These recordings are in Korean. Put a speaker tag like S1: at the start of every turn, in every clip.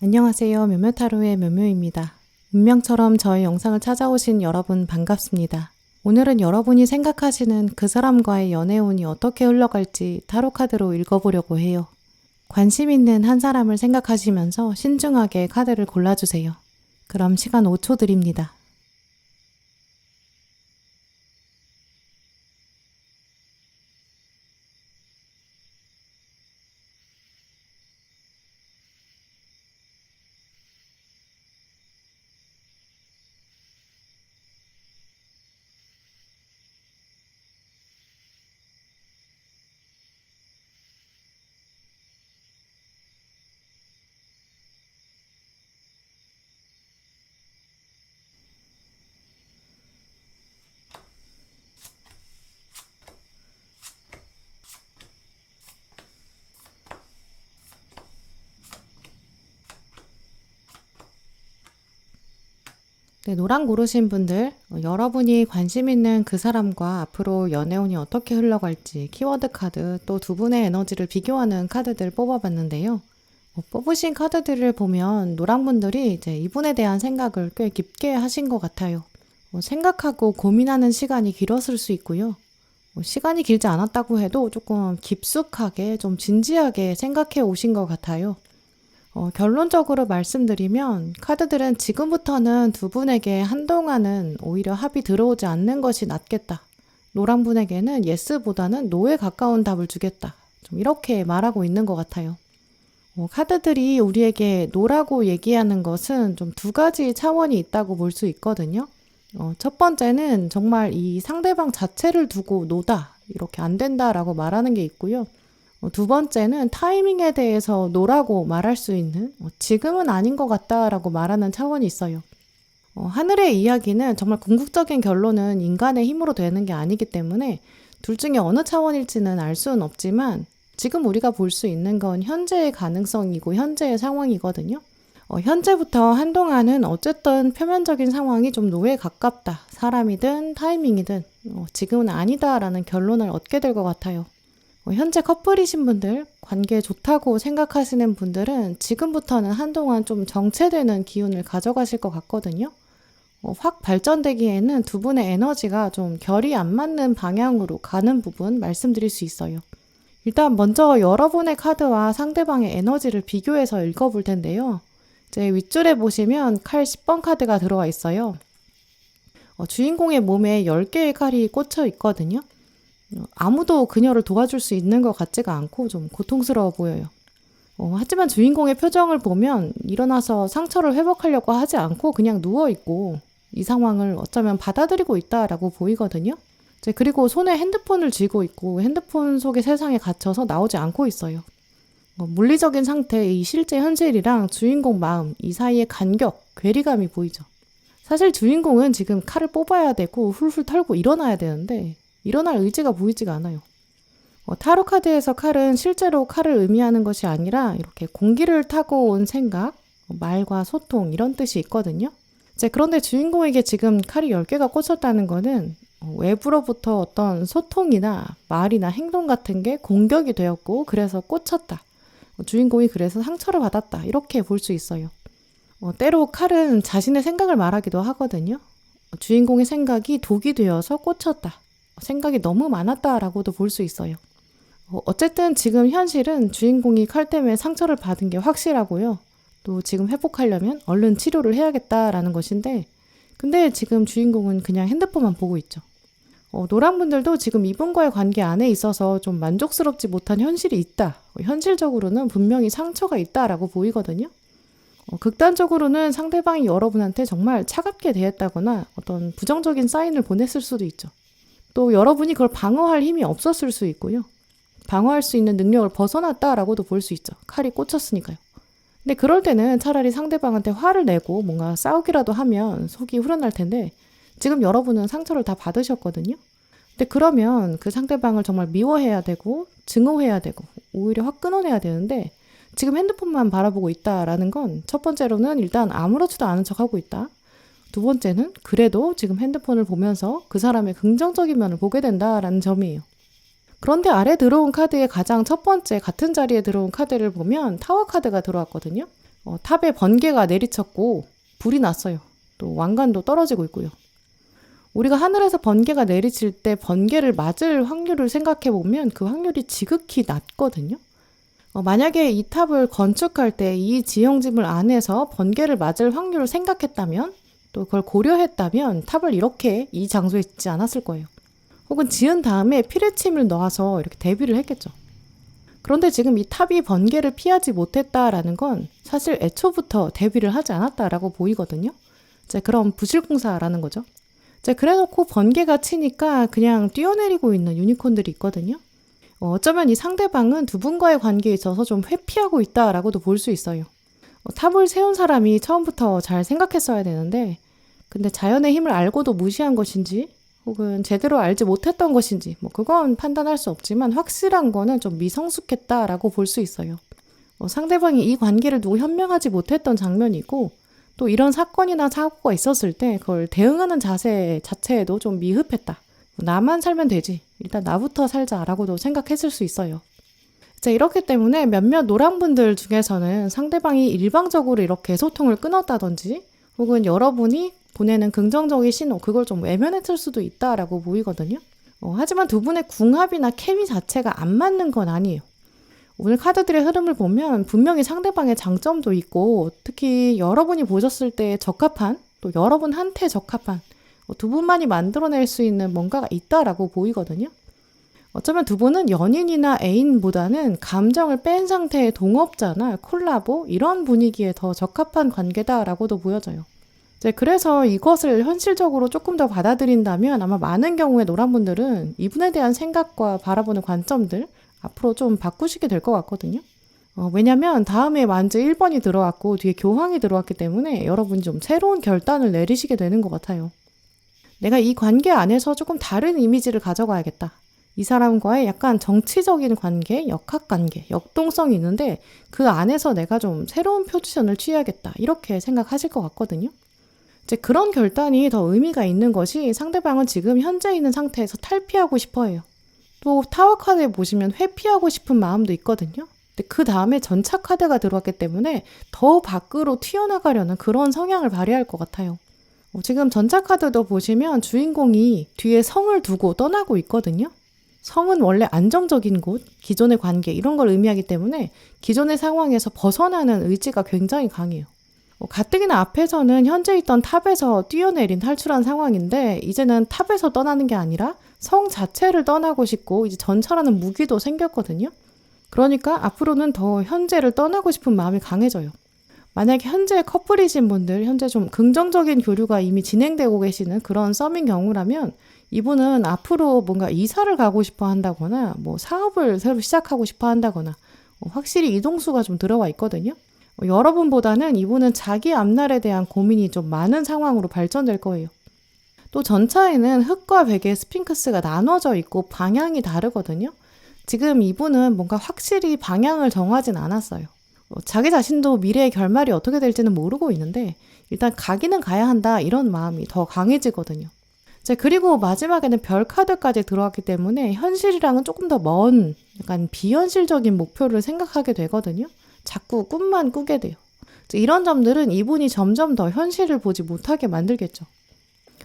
S1: 안녕하세요. 묘묘타로의 묘묘입니다. 운명처럼 저의 영상을 찾아오신 여러분 반갑습니다. 오늘은 여러분이 생각하시는 그 사람과의 연애운이 어떻게 흘러갈지 타로 카드로 읽어보려고 해요. 관심 있는 한 사람을 생각하시면서 신중하게 카드를 골라주세요. 그럼 시간 5초 드립니다. 네, 노랑 고르신 분들, 여러분이 관심 있는 그 사람과 앞으로 연애운이 어떻게 흘러갈지 키워드 카드 또 두 분의 에너지를 비교하는 카드들 뽑아봤는데요. 뽑으신 카드들을 보면 노랑 분들이 이제 이분에 대한 생각을 꽤 깊게 하신 것 같아요. 생각하고 고민하는 시간이 길었을 수 있고요. 시간이 길지 않았다고 해도 조금 깊숙하게 좀 진지하게 생각해 오신 것 같아요. 결론적으로 말씀드리면 카드들은 지금부터는 두 분에게 한동안은 오히려 합이 들어오지 않는 것이 낫겠다. 노랑 분에게는 예스보다는 노에 가까운 답을 주겠다. 좀 이렇게 말하고 있는 것 같아요. 카드들이 우리에게 노라고 얘기하는 것은 좀 두 가지 차원이 있다고 볼 수 있거든요. 첫 번째는 정말 이 상대방 자체를 두고 노다. 이렇게 안 된다라고 말하는 게 있고요. 두 번째는 타이밍에 대해서 노라고 말할 수 있는 지금은 아닌 것 같다라고 말하는 차원이 있어요. 하늘의 이야기는 정말 궁극적인 결론은 인간의 힘으로 되는 게 아니기 때문에 둘 중에 어느 차원일지는 알 수는 없지만 지금 우리가 볼 수 있는 건 현재의 가능성이고 현재의 상황이거든요. 현재부터 한동안은 어쨌든 표면적인 상황이 좀 노에 가깝다. 사람이든 타이밍이든 지금은 아니다라는 결론을 얻게 될 것 같아요. 현재 커플이신 분들, 관계 좋다고 생각하시는 분들은 지금부터는 한동안 좀 정체되는 기운을 가져가실 것 같거든요. 확 발전되기에는 두 분의 에너지가 좀 결이 안 맞는 방향으로 가는 부분 말씀드릴 수 있어요. 일단 먼저 여러분의 카드와 상대방의 에너지를 비교해서 읽어볼 텐데요. 이제 윗줄에 보시면 칼 10번 카드가 들어와 있어요. 주인공의 몸에 10개의 칼이 꽂혀 있거든요. 아무도 그녀를 도와줄 수 있는 것 같지가 않고 좀 고통스러워 보여요. 하지만 주인공의 표정을 보면 일어나서 상처를 회복하려고 하지 않고 그냥 누워있고 이 상황을 어쩌면 받아들이고 있다라고 보이거든요. 그리고 손에 핸드폰을 쥐고 있고 핸드폰 속의 세상에 갇혀서 나오지 않고 있어요. 물리적인 상태의 이 실제 현실이랑 주인공 마음, 이 사이의 간격, 괴리감이 보이죠. 사실 주인공은 지금 칼을 뽑아야 되고 훌훌 털고 일어나야 되는데 일어날 의지가 보이지가 않아요. 타로 카드에서 칼은 실제로 칼을 의미하는 것이 아니라 이렇게 공기를 타고 온 생각, 말과 소통 이런 뜻이 있거든요. 그런데 주인공에게 지금 칼이 10개가 꽂혔다는 거는 외부로부터 어떤 소통이나 말이나 행동 같은 게 공격이 되었고 그래서 꽂혔다. 주인공이 그래서 상처를 받았다. 이렇게 볼 수 있어요. 때로 칼은 자신의 생각을 말하기도 하거든요. 주인공의 생각이 독이 되어서 꽂혔다. 생각이 너무 많았다라고도 볼 수 있어요. 어쨌든 지금 현실은 주인공이 칼 때문에 상처를 받은 게 확실하고요. 또 지금 회복하려면 얼른 치료를 해야겠다라는 것인데 근데 지금 주인공은 그냥 핸드폰만 보고 있죠. 노랑 분들도 지금 이분과의 관계 안에 있어서 좀 만족스럽지 못한 현실이 있다. 현실적으로는 분명히 상처가 있다라고 보이거든요. 극단적으로는 상대방이 여러분한테 정말 차갑게 대했다거나 어떤 부정적인 사인을 보냈을 수도 있죠. 또 여러분이 그걸 방어할 힘이 없었을 수 있고요. 방어할 수 있는 능력을 벗어났다라고도 볼 수 있죠. 칼이 꽂혔으니까요. 근데 그럴 때는 차라리 상대방한테 화를 내고 뭔가 싸우기라도 하면 속이 후련할 텐데 지금 여러분은 상처를 다 받으셨거든요. 근데 그러면 그 상대방을 정말 미워해야 되고 증오해야 되고 오히려 확 끊어내야 되는데 지금 핸드폰만 바라보고 있다라는 건 첫 번째로는 일단 아무렇지도 않은 척하고 있다. 두 번째는 그래도 지금 핸드폰을 보면서 그 사람의 긍정적인 면을 보게 된다라는 점이에요. 그런데 아래 들어온 카드의 가장 첫 번째 같은 자리에 들어온 카드를 보면 타워 카드가 들어왔거든요. 탑에 번개가 내리쳤고 불이 났어요. 또 왕관도 떨어지고 있고요. 우리가 하늘에서 번개가 내리칠 때 번개를 맞을 확률을 생각해 보면 그 확률이 지극히 낮거든요. 만약에 이 탑을 건축할 때 이 지형지물 안에서 번개를 맞을 확률을 생각했다면, 또 그걸 고려했다면 탑을 이렇게 이 장소에 짓지 않았을 거예요. 혹은 지은 다음에 피레침을 넣어서 이렇게 대비를 했겠죠. 그런데 지금 이 탑이 번개를 피하지 못했다라는 건 사실 애초부터 대비를 하지 않았다라고 보이거든요. 그럼 부실공사라는 거죠. 그래놓고 번개가 치니까 그냥 뛰어내리고 있는 유니콘들이 있거든요. 어쩌면 이 상대방은 두 분과의 관계에 있어서 좀 회피하고 있다라고도 볼 수 있어요. 탑을 세운 사람이 처음부터 잘 생각했어야 되는데, 근데 자연의 힘을 알고도 무시한 것인지 혹은 제대로 알지 못했던 것인지 그건 판단할 수 없지만 확실한 거는 좀 미성숙했다라고 볼 수 있어요. 상대방이 이 관계를 두고 현명하지 못했던 장면이고, 또 이런 사건이나 사고가 있었을 때 그걸 대응하는 자세 자체에도 좀 미흡했다. 나만 살면 되지. 일단 나부터 살자라고도 생각했을 수 있어요. 이렇기 때문에 몇몇 노랑분들 중에서는 상대방이 일방적으로 이렇게 소통을 끊었다든지 혹은 여러분이 보내는 긍정적인 신호, 그걸 좀 외면했을 수도 있다라고 보이거든요. 하지만 두 분의 궁합이나 케미 자체가 안 맞는 건 아니에요. 오늘 카드들의 흐름을 보면 분명히 상대방의 장점도 있고, 특히 여러분이 보셨을 때 적합한, 또 여러분한테 적합한 두 분만이 만들어낼 수 있는 뭔가가 있다라고 보이거든요. 어쩌면 두 분은 연인이나 애인보다는 감정을 뺀 상태의 동업자나 콜라보, 이런 분위기에 더 적합한 관계다라고도 보여져요. 그래서 이것을 현실적으로 조금 더 받아들인다면 아마 많은 경우에 노란분들은 이분에 대한 생각과 바라보는 관점들 앞으로 좀 바꾸시게 될 것 같거든요. 왜냐면 다음에 만즈 1번이 들어왔고 뒤에 교황이 들어왔기 때문에 여러분이 좀 새로운 결단을 내리시게 되는 것 같아요. 내가 이 관계 안에서 조금 다른 이미지를 가져가야겠다. 이 사람과의 약간 정치적인 관계, 역학관계, 역동성이 있는데 그 안에서 내가 좀 새로운 포지션을 취해야겠다. 이렇게 생각하실 것 같거든요. 그런 결단이 더 의미가 있는 것이 상대방은 지금 현재 있는 상태에서 탈피하고 싶어 해요. 또 타워 카드에 보시면 회피하고 싶은 마음도 있거든요. 근데 그 다음에 전차 카드가 들어왔기 때문에 더 밖으로 튀어나가려는 그런 성향을 발휘할 것 같아요. 지금 전차 카드도 보시면 주인공이 뒤에 성을 두고 떠나고 있거든요. 성은 원래 안정적인 곳, 기존의 관계 이런 걸 의미하기 때문에 기존의 상황에서 벗어나는 의지가 굉장히 강해요. 가뜩이나 앞에서는 현재 있던 탑에서 뛰어내린 탈출한 상황인데 이제는 탑에서 떠나는 게 아니라 성 자체를 떠나고 싶고 이제 전차라는 무기도 생겼거든요. 그러니까 앞으로는 더 현재를 떠나고 싶은 마음이 강해져요. 만약에 현재 커플이신 분들, 현재 좀 긍정적인 교류가 이미 진행되고 계시는 그런 썸인 경우라면 이분은 앞으로 뭔가 이사를 가고 싶어 한다거나 사업을 새로 시작하고 싶어 한다거나 확실히 이동수가 좀 들어와 있거든요. 여러분보다는 이분은 자기 앞날에 대한 고민이 좀 많은 상황으로 발전될 거예요. 또 전차에는 흑과 백의 스핑크스가 나눠져 있고 방향이 다르거든요. 지금 이분은 뭔가 확실히 방향을 정하진 않았어요. 자기 자신도 미래의 결말이 어떻게 될지는 모르고 있는데 일단 가기는 가야 한다 이런 마음이 더 강해지거든요. 그리고 마지막에는 별 카드까지 들어왔기 때문에 현실이랑은 조금 더 먼 약간 비현실적인 목표를 생각하게 되거든요. 자꾸 꿈만 꾸게 돼요. 이런 점들은 이분이 점점 더 현실을 보지 못하게 만들겠죠.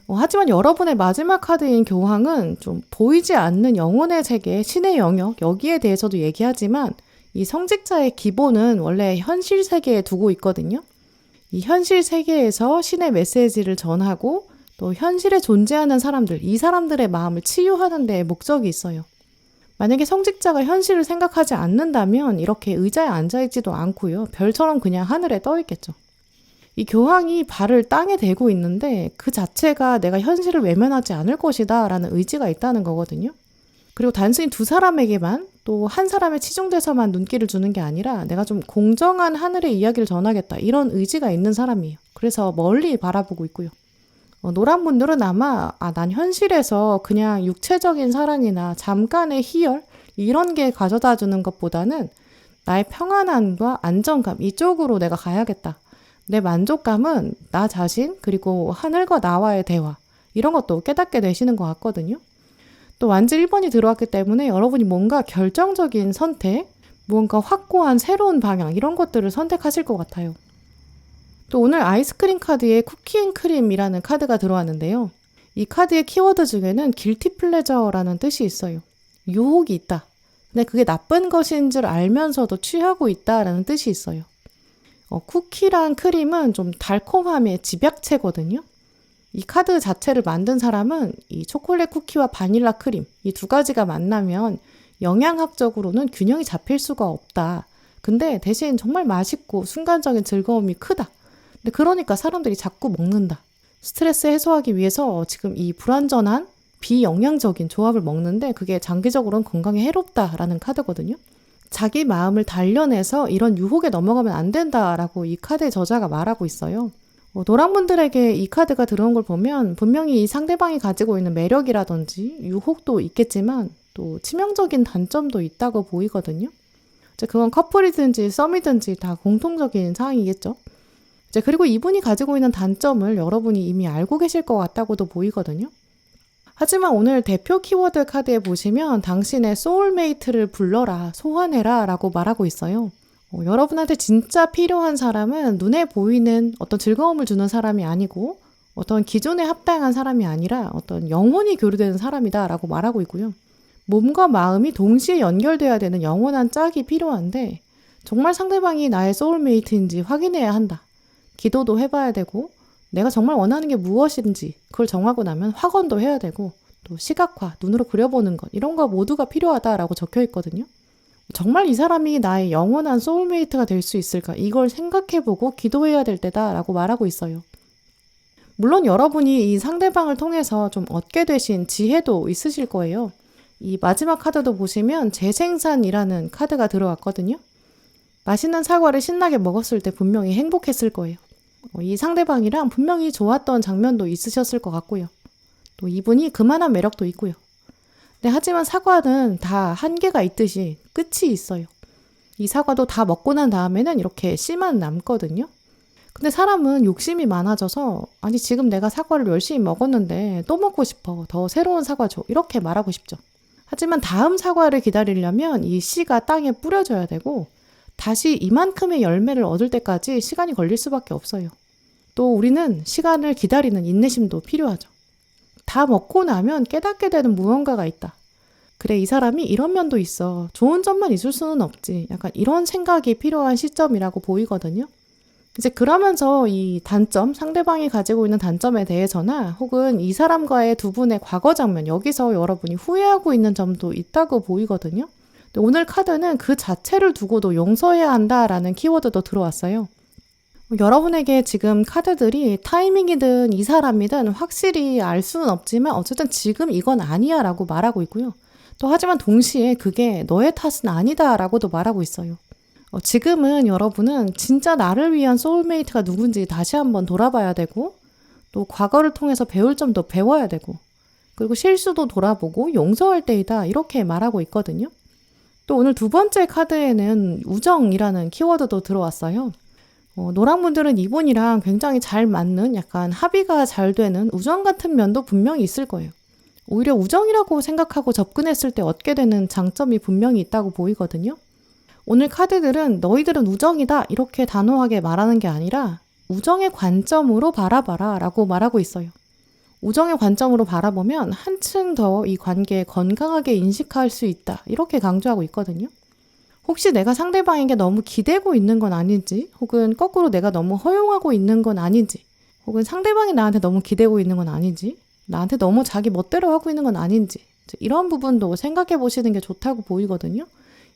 S1: 하지만 여러분의 마지막 카드인 교황은 좀 보이지 않는 영혼의 세계, 신의 영역, 여기에 대해서도 얘기하지만 이 성직자의 기본은 원래 현실 세계에 두고 있거든요. 이 현실 세계에서 신의 메시지를 전하고 또 현실에 존재하는 사람들, 이 사람들의 마음을 치유하는 데 목적이 있어요. 만약에 성직자가 현실을 생각하지 않는다면 이렇게 의자에 앉아있지도 않고요. 별처럼 그냥 하늘에 떠 있겠죠. 이 교황이 발을 땅에 대고 있는데 그 자체가 내가 현실을 외면하지 않을 것이다 라는 의지가 있다는 거거든요. 그리고 단순히 두 사람에게만 또 한 사람에 치중돼서만 눈길을 주는 게 아니라 내가 좀 공정한 하늘의 이야기를 전하겠다 이런 의지가 있는 사람이에요. 그래서 멀리 바라보고 있고요. 노란 분들은 아마 난 현실에서 그냥 육체적인 사랑이나 잠깐의 희열 이런 게 가져다 주는 것보다는 나의 평안함과 안정감 이쪽으로 내가 가야겠다. 내 만족감은 나 자신 그리고 하늘과 나와의 대화 이런 것도 깨닫게 되시는 것 같거든요. 또 완즈 1번이 들어왔기 때문에 여러분이 뭔가 결정적인 선택, 무언가 확고한 새로운 방향 이런 것들을 선택하실 것 같아요. 또 오늘 아이스크림 카드에 쿠키앤크림이라는 카드가 들어왔는데요. 이 카드의 키워드 중에는 guilty pleasure라는 뜻이 있어요. 유혹이 있다. 근데 그게 나쁜 것인 줄 알면서도 취하고 있다라는 뜻이 있어요. 쿠키랑 크림은 좀 달콤함의 집약체거든요. 이 카드 자체를 만든 사람은 이 초콜릿 쿠키와 바닐라 크림, 이 두 가지가 만나면 영양학적으로는 균형이 잡힐 수가 없다. 근데 대신 정말 맛있고 순간적인 즐거움이 크다. 근데 그러니까 사람들이 자꾸 먹는다. 스트레스 해소하기 위해서 지금 이 불완전한 비영양적인 조합을 먹는데 그게 장기적으로는 건강에 해롭다라는 카드거든요. 자기 마음을 단련해서 이런 유혹에 넘어가면 안 된다라고 이 카드의 저자가 말하고 있어요. 노랑분들에게 이 카드가 들어온 걸 보면 분명히 이 상대방이 가지고 있는 매력이라든지 유혹도 있겠지만 또 치명적인 단점도 있다고 보이거든요. 이제 그건 커플이든지 썸이든지 다 공통적인 사항이겠죠. 이제 그리고 이분이 가지고 있는 단점을 여러분이 이미 알고 계실 것 같다고도 보이거든요. 하지만 오늘 대표 키워드 카드에 보시면 당신의 소울메이트를 불러라, 소환해라 라고 말하고 있어요. 여러분한테 진짜 필요한 사람은 눈에 보이는 어떤 즐거움을 주는 사람이 아니고 어떤 기존에 합당한 사람이 아니라 어떤 영혼이 교류되는 사람이다 라고 말하고 있고요. 몸과 마음이 동시에 연결돼야 되는 영원한 짝이 필요한데 정말 상대방이 나의 소울메이트인지 확인해야 한다. 기도도 해봐야 되고 내가 정말 원하는 게 무엇인지 그걸 정하고 나면 확언도 해야 되고 또 시각화, 눈으로 그려보는 것 이런 거 모두가 필요하다라고 적혀 있거든요. 정말 이 사람이 나의 영원한 소울메이트가 될 수 있을까? 이걸 생각해보고 기도해야 될 때다라고 말하고 있어요. 물론 여러분이 이 상대방을 통해서 좀 얻게 되신 지혜도 있으실 거예요. 이 마지막 카드도 보시면 재생산이라는 카드가 들어왔거든요. 맛있는 사과를 신나게 먹었을 때 분명히 행복했을 거예요. 이 상대방이랑 분명히 좋았던 장면도 있으셨을 것 같고요. 또 이분이 그만한 매력도 있고요. 네, 하지만 사과는 다 한계가 있듯이 끝이 있어요. 이 사과도 다 먹고 난 다음에는 이렇게 씨만 남거든요. 근데 사람은 욕심이 많아져서 아니 지금 내가 사과를 열심히 먹었는데 또 먹고 싶어. 더 새로운 사과 줘. 이렇게 말하고 싶죠. 하지만 다음 사과를 기다리려면 이 씨가 땅에 뿌려져야 되고 다시 이만큼의 열매를 얻을 때까지 시간이 걸릴 수밖에 없어요. 또 우리는 시간을 기다리는 인내심도 필요하죠. 다 먹고 나면 깨닫게 되는 무언가가 있다. 그래, 이 사람이 이런 면도 있어. 좋은 점만 있을 수는 없지. 약간 이런 생각이 필요한 시점이라고 보이거든요. 이제 그러면서 이 단점, 상대방이 가지고 있는 단점에 대해서나 혹은 이 사람과의 두 분의 과거 장면, 여기서 여러분이 후회하고 있는 점도 있다고 보이거든요. 오늘 카드는 그 자체를 두고도 용서해야 한다라는 키워드도 들어왔어요. 여러분에게 지금 카드들이 타이밍이든 이 사람이든 확실히 알 수는 없지만 어쨌든 지금 이건 아니야 라고 말하고 있고요. 또 하지만 동시에 그게 너의 탓은 아니다 라고도 말하고 있어요. 지금은 여러분은 진짜 나를 위한 소울메이트가 누군지 다시 한번 돌아봐야 되고 또 과거를 통해서 배울 점도 배워야 되고 그리고 실수도 돌아보고 용서할 때이다 이렇게 말하고 있거든요. 또 오늘 두 번째 카드에는 우정이라는 키워드도 들어왔어요. 노랑분들은 이분이랑 굉장히 잘 맞는 약간 합의가 잘 되는 우정 같은 면도 분명히 있을 거예요. 오히려 우정이라고 생각하고 접근했을 때 얻게 되는 장점이 분명히 있다고 보이거든요. 오늘 카드들은 너희들은 우정이다 이렇게 단호하게 말하는 게 아니라 우정의 관점으로 바라봐라 라고 말하고 있어요. 우정의 관점으로 바라보면 한층 더 이 관계에 건강하게 인식할 수 있다 이렇게 강조하고 있거든요. 혹시 내가 상대방에게 너무 기대고 있는 건 아닌지 혹은 거꾸로 내가 너무 허용하고 있는 건 아닌지 혹은 상대방이 나한테 너무 기대고 있는 건 아닌지 나한테 너무 자기 멋대로 하고 있는 건 아닌지 이런 부분도 생각해 보시는 게 좋다고 보이거든요.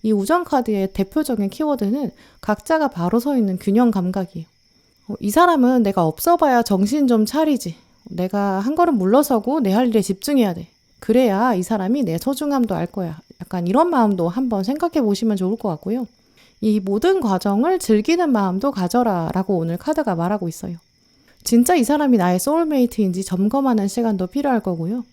S1: 이 우정 카드의 대표적인 키워드는 각자가 바로 서 있는 균형 감각이에요. 이 사람은 내가 없어봐야 정신 좀 차리지. 내가 한 걸음 물러서고 내 할 일에 집중해야 돼. 그래야 이 사람이 내 소중함도 알 거야. 약간 이런 마음도 한번 생각해 보시면 좋을 것 같고요. 이 모든 과정을 즐기는 마음도 가져라 라고 오늘 카드가 말하고 있어요. 진짜 이 사람이 나의 소울메이트인지 점검하는 시간도 필요할 거고요.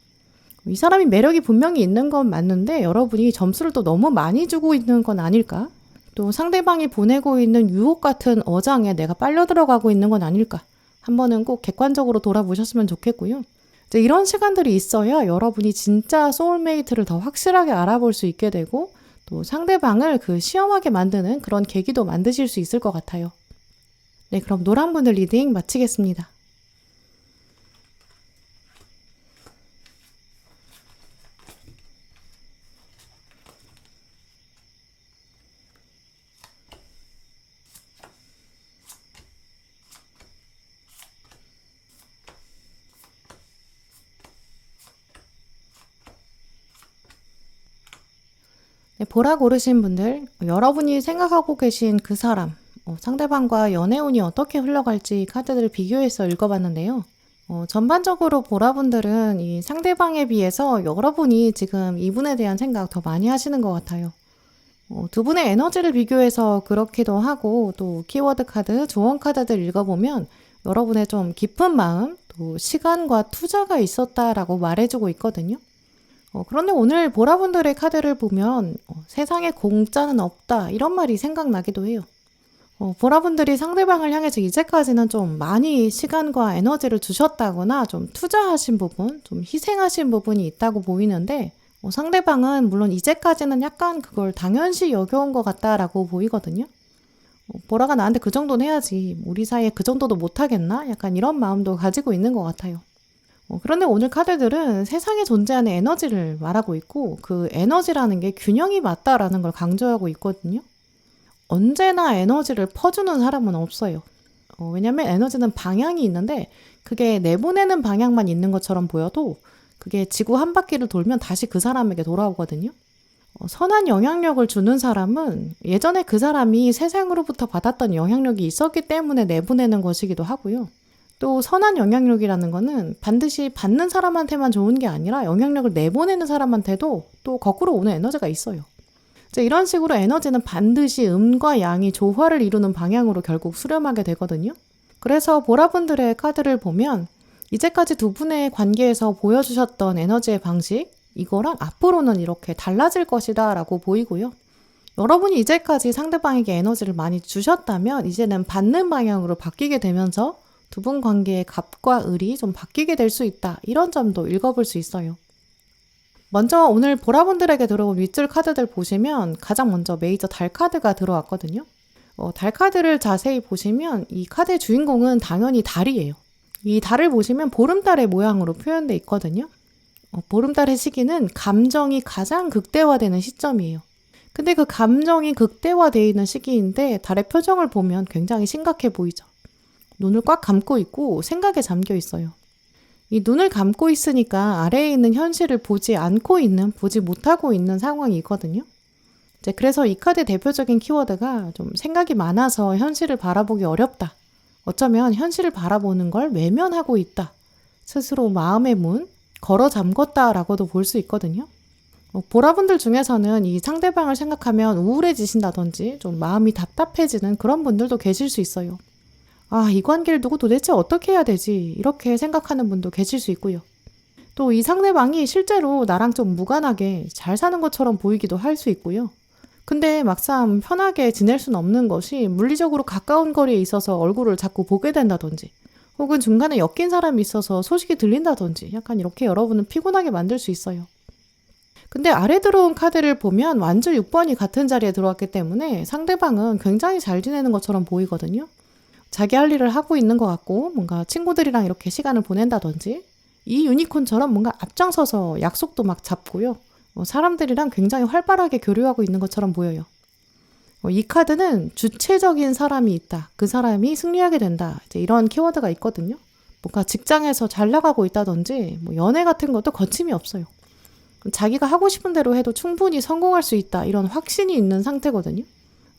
S1: 이 사람이 매력이 분명히 있는 건 맞는데 여러분이 점수를 또 너무 많이 주고 있는 건 아닐까? 또 상대방이 보내고 있는 유혹 같은 어장에 내가 빨려 들어가고 있는 건 아닐까? 한 번은 꼭 객관적으로 돌아보셨으면 좋겠고요. 이제 이런 시간들이 있어야 여러분이 진짜 소울메이트를 더 확실하게 알아볼 수 있게 되고 또 상대방을 그 시험하게 만드는 그런 계기도 만드실 수 있을 것 같아요. 네, 그럼 노란분들 리딩 마치겠습니다. 네, 보라 고르신 분들, 여러분이 생각하고 계신 그 사람, 상대방과 연애운이 어떻게 흘러갈지 카드들을 비교해서 읽어봤는데요. 전반적으로 보라분들은 이 상대방에 비해서 여러분이 지금 이분에 대한 생각 더 많이 하시는 것 같아요. 두 분의 에너지를 비교해서 그렇기도 하고, 또 키워드 카드, 조언 카드들 읽어보면 여러분의 좀 깊은 마음, 또 시간과 투자가 있었다라고 말해주고 있거든요. 그런데 오늘 보라분들의 카드를 보면 세상에 공짜는 없다 이런 말이 생각나기도 해요. 보라분들이 상대방을 향해서 이제까지는 좀 많이 시간과 에너지를 주셨다거나 좀 투자하신 부분, 좀 희생하신 부분이 있다고 보이는데 상대방은 물론 이제까지는 약간 그걸 당연시 여겨온 것 같다라고 보이거든요. 보라가 나한테 그 정도는 해야지 우리 사이에 그 정도도 못하겠나? 약간 이런 마음도 가지고 있는 것 같아요. 그런데 오늘 카드들은 세상에 존재하는 에너지를 말하고 있고 그 에너지라는 게 균형이 맞다라는 걸 강조하고 있거든요. 언제나 에너지를 퍼주는 사람은 없어요. 왜냐면 에너지는 방향이 있는데 그게 내보내는 방향만 있는 것처럼 보여도 그게 지구 한 바퀴를 돌면 다시 그 사람에게 돌아오거든요. 선한 영향력을 주는 사람은 예전에 그 사람이 세상으로부터 받았던 영향력이 있었기 때문에 내보내는 것이기도 하고요. 또 선한 영향력이라는 거는 반드시 받는 사람한테만 좋은 게 아니라 영향력을 내보내는 사람한테도 또 거꾸로 오는 에너지가 있어요. 이제 이런 식으로 에너지는 반드시 음과 양이 조화를 이루는 방향으로 결국 수렴하게 되거든요. 그래서 보라분들의 카드를 보면 이제까지 두 분의 관계에서 보여주셨던 에너지의 방식, 이거랑 앞으로는 이렇게 달라질 것이다 라고 보이고요. 여러분이 이제까지 상대방에게 에너지를 많이 주셨다면 이제는 받는 방향으로 바뀌게 되면서 두 분 관계의 갑과 을이 좀 바뀌게 될 수 있다. 이런 점도 읽어볼 수 있어요. 먼저 오늘 보라분들에게 들어온 윗줄 카드들 보시면 가장 먼저 메이저 달 카드가 들어왔거든요. 달 카드를 자세히 보시면 이 카드의 주인공은 당연히 달이에요. 이 달을 보시면 보름달의 모양으로 표현되어 있거든요. 보름달의 시기는 감정이 가장 극대화되는 시점이에요. 근데 그 감정이 극대화되어 있는 시기인데 달의 표정을 보면 굉장히 심각해 보이죠. 눈을 꽉 감고 있고 생각에 잠겨 있어요. 이 눈을 감고 있으니까 아래에 있는 현실을 보지 못하고 있는 상황이거든요. 이제 그래서 이 카드의 대표적인 키워드가 좀 생각이 많아서 현실을 바라보기 어렵다. 어쩌면 현실을 바라보는 걸 외면하고 있다. 스스로 마음의 문, 걸어 잠궜다라고도 볼 수 있거든요. 보라분들 중에서는 이 상대방을 생각하면 우울해지신다든지 좀 마음이 답답해지는 그런 분들도 계실 수 있어요. 이 관계를 두고 도대체 어떻게 해야 되지? 이렇게 생각하는 분도 계실 수 있고요. 또 이 상대방이 실제로 나랑 좀 무관하게 잘 사는 것처럼 보이기도 할 수 있고요. 근데 막상 편하게 지낼 수는 없는 것이 물리적으로 가까운 거리에 있어서 얼굴을 자꾸 보게 된다든지 혹은 중간에 엮인 사람이 있어서 소식이 들린다든지 약간 이렇게 여러분은 피곤하게 만들 수 있어요. 근데 아래 들어온 카드를 보면 완주 6번이 같은 자리에 들어왔기 때문에 상대방은 굉장히 잘 지내는 것처럼 보이거든요. 자기 할 일을 하고 있는 것 같고 뭔가 친구들이랑 이렇게 시간을 보낸다든지 이 유니콘처럼 뭔가 앞장서서 약속도 막 잡고요. 사람들이랑 굉장히 활발하게 교류하고 있는 것처럼 보여요. 이 카드는 주체적인 사람이 있다. 그 사람이 승리하게 된다. 이제 이런 키워드가 있거든요. 뭔가 직장에서 잘 나가고 있다든지 연애 같은 것도 거침이 없어요. 자기가 하고 싶은 대로 해도 충분히 성공할 수 있다. 이런 확신이 있는 상태거든요.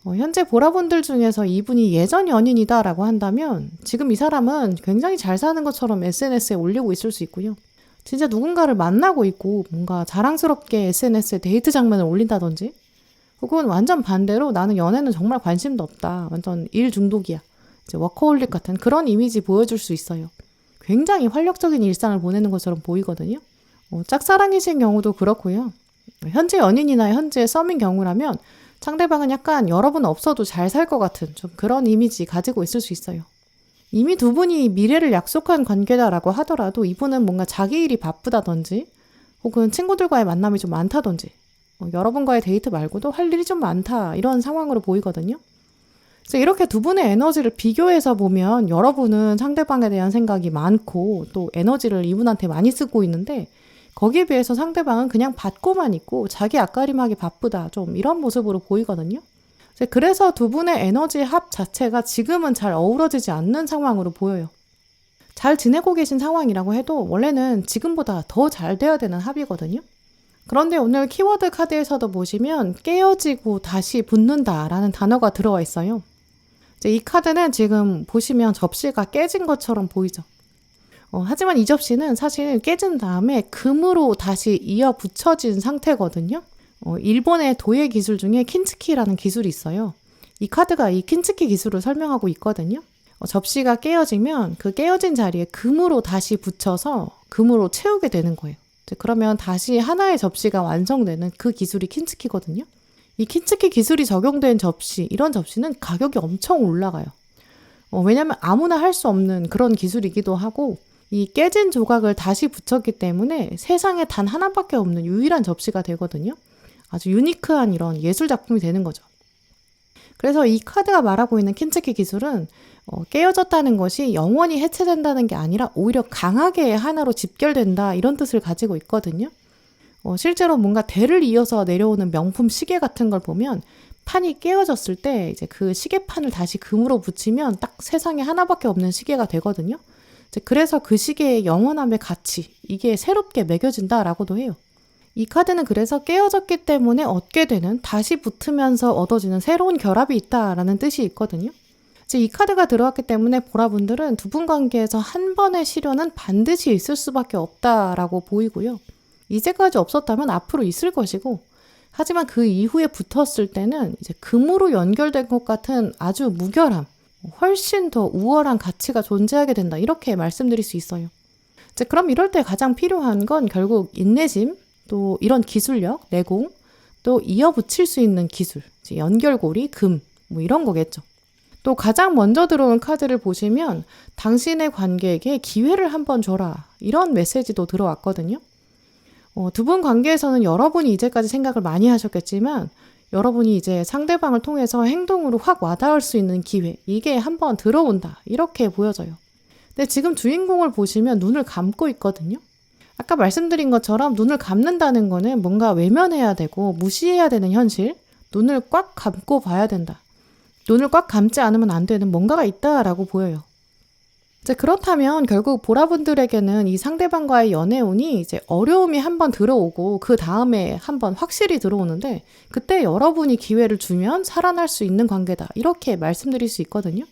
S1: 현재 보라분들 중에서 이분이 예전 연인이다라고 한다면 지금 이 사람은 굉장히 잘 사는 것처럼 SNS에 올리고 있을 수 있고요. 진짜 누군가를 만나고 있고 뭔가 자랑스럽게 SNS에 데이트 장면을 올린다든지 혹은 완전 반대로 나는 연애는 정말 관심도 없다. 완전 일 중독이야. 이제 워커홀릭 같은 그런 이미지 보여줄 수 있어요. 굉장히 활력적인 일상을 보내는 것처럼 보이거든요. 짝사랑이신 경우도 그렇고요. 현재 연인이나 현재 썸인 경우라면 상대방은 약간 여러분 없어도 잘 살 것 같은 좀 그런 이미지 가지고 있을 수 있어요. 이미 두 분이 미래를 약속한 관계다라고 하더라도 이분은 뭔가 자기 일이 바쁘다든지 혹은 친구들과의 만남이 좀 많다든지 여러분과의 데이트 말고도 할 일이 좀 많다 이런 상황으로 보이거든요. 그래서 이렇게 두 분의 에너지를 비교해서 보면 여러분은 상대방에 대한 생각이 많고 또 에너지를 이분한테 많이 쓰고 있는데 거기에 비해서 상대방은 그냥 받고만 있고 자기 앞가림하기 바쁘다. 좀 이런 모습으로 보이거든요. 그래서 두 분의 에너지 합 자체가 지금은 잘 어우러지지 않는 상황으로 보여요. 잘 지내고 계신 상황이라고 해도 원래는 지금보다 더 잘 돼야 되는 합이거든요. 그런데 오늘 키워드 카드에서도 보시면 깨어지고 다시 붙는다라는 단어가 들어와 있어요. 이 카드는 지금 보시면 접시가 깨진 것처럼 보이죠. 하지만 이 접시는 사실 깨진 다음에 금으로 다시 이어 붙여진 상태거든요. 일본의 도예 기술 중에 킨츠키라는 기술이 있어요. 이 카드가 이 킨츠키 기술을 설명하고 있거든요. 접시가 깨어지면 그 깨어진 자리에 금으로 다시 붙여서 금으로 채우게 되는 거예요. 그러면 다시 하나의 접시가 완성되는 그 기술이 킨츠키거든요. 이 킨츠키 기술이 적용된 접시, 이런 접시는 가격이 엄청 올라가요. 왜냐면 아무나 할 수 없는 그런 기술이기도 하고 이 깨진 조각을 다시 붙였기 때문에 세상에 단 하나밖에 없는 유일한 접시가 되거든요. 아주 유니크한 이런 예술 작품이 되는 거죠. 그래서 이 카드가 말하고 있는 킨츠키 기술은 깨어졌다는 것이 영원히 해체된다는 게 아니라 오히려 강하게 하나로 집결된다 이런 뜻을 가지고 있거든요. 실제로 뭔가 대를 이어서 내려오는 명품 시계 같은 걸 보면 판이 깨어졌을 때 이제 그 시계판을 다시 금으로 붙이면 딱 세상에 하나밖에 없는 시계가 되거든요. 그래서 그 시계의 영원함의 가치, 이게 새롭게 매겨진다라고도 해요. 이 카드는 그래서 깨어졌기 때문에 얻게 되는 다시 붙으면서 얻어지는 새로운 결합이 있다라는 뜻이 있거든요. 이 카드가 들어왔기 때문에 보라분들은 두 분 관계에서 한 번의 시련은 반드시 있을 수밖에 없다라고 보이고요. 이제까지 없었다면 앞으로 있을 것이고, 하지만 그 이후에 붙었을 때는 이제 금으로 연결된 것 같은 아주 무결함, 훨씬 더 우월한 가치가 존재하게 된다. 이렇게 말씀드릴 수 있어요. 그럼 이럴 때 가장 필요한 건 결국 인내심, 또 이런 기술력, 내공, 또 이어붙일 수 있는 기술, 연결고리, 금, 뭐 이런 거겠죠. 또 가장 먼저 들어온 카드를 보시면 당신의 관계에게 기회를 한번 줘라. 이런 메시지도 들어왔거든요. 두 분 관계에서는 여러분이 이제까지 생각을 많이 하셨겠지만 여러분이 이제 상대방을 통해서 행동으로 확 와닿을 수 있는 기회, 이게 한번 들어온다. 이렇게 보여져요. 근데 지금 주인공을 보시면 눈을 감고 있거든요. 아까 말씀드린 것처럼 눈을 감는다는 거는 뭔가 외면해야 되고 무시해야 되는 현실, 눈을 꽉 감고 봐야 된다. 눈을 꽉 감지 않으면 안 되는 뭔가가 있다라고 보여요. 이제 그렇다면 결국 보라분들에게는 이 상대방과의 연애운이 이제 어려움이 한번 들어오고 그 다음에 한번 확실히 들어오는데 그때 여러분이 기회를 주면 살아날 수 있는 관계다. 이렇게 말씀드릴 수 있거든요.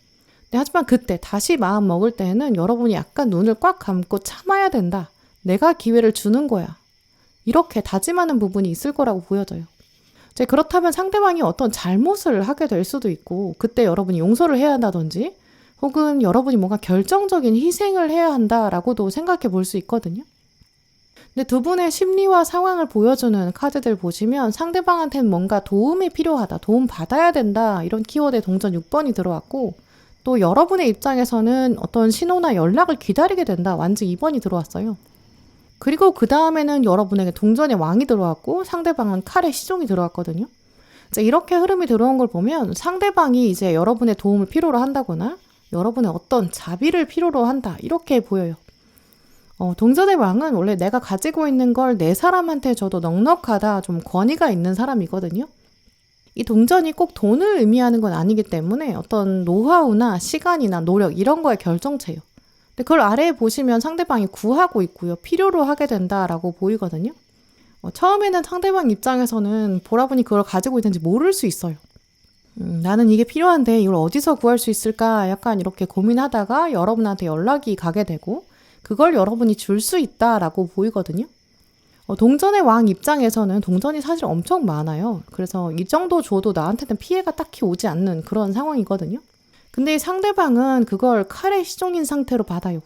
S1: 하지만 그때 다시 마음 먹을 때는 여러분이 약간 눈을 꽉 감고 참아야 된다. 내가 기회를 주는 거야. 이렇게 다짐하는 부분이 있을 거라고 보여져요. 이제 그렇다면 상대방이 어떤 잘못을 하게 될 수도 있고 그때 여러분이 용서를 해야 한다든지 혹은 여러분이 뭔가 결정적인 희생을 해야 한다라고도 생각해 볼 수 있거든요. 근데 두 분의 심리와 상황을 보여주는 카드들 보시면 상대방한테는 뭔가 도움이 필요하다, 도움 받아야 된다 이런 키워드에 동전 6번이 들어왔고 또 여러분의 입장에서는 어떤 신호나 연락을 기다리게 된다 완즈 2번이 들어왔어요. 그리고 그 다음에는 여러분에게 동전의 왕이 들어왔고 상대방은 칼의 시종이 들어왔거든요. 이제 이렇게 흐름이 들어온 걸 보면 상대방이 이제 여러분의 도움을 필요로 한다거나 여러분의 어떤 자비를 필요로 한다 이렇게 보여요. 동전의 왕은 원래 내가 가지고 있는 걸 내 사람한테 줘도 넉넉하다, 좀 권위가 있는 사람이거든요. 이 동전이 꼭 돈을 의미하는 건 아니기 때문에 어떤 노하우나 시간이나 노력 이런 거의 결정체예요. 근데 그걸 아래에 보시면 상대방이 구하고 있고요. 필요로 하게 된다라고 보이거든요. 처음에는 상대방 입장에서는 보라분이 그걸 가지고 있는지 모를 수 있어요. 나는 이게 필요한데 이걸 어디서 구할 수 있을까 약간 이렇게 고민하다가 여러분한테 연락이 가게 되고 그걸 여러분이 줄 수 있다라고 보이거든요. 동전의 왕 입장에서는 동전이 사실 엄청 많아요. 그래서 이 정도 줘도 나한테는 피해가 딱히 오지 않는 그런 상황이거든요. 근데 이 상대방은 그걸 칼의 시종인 상태로 받아요.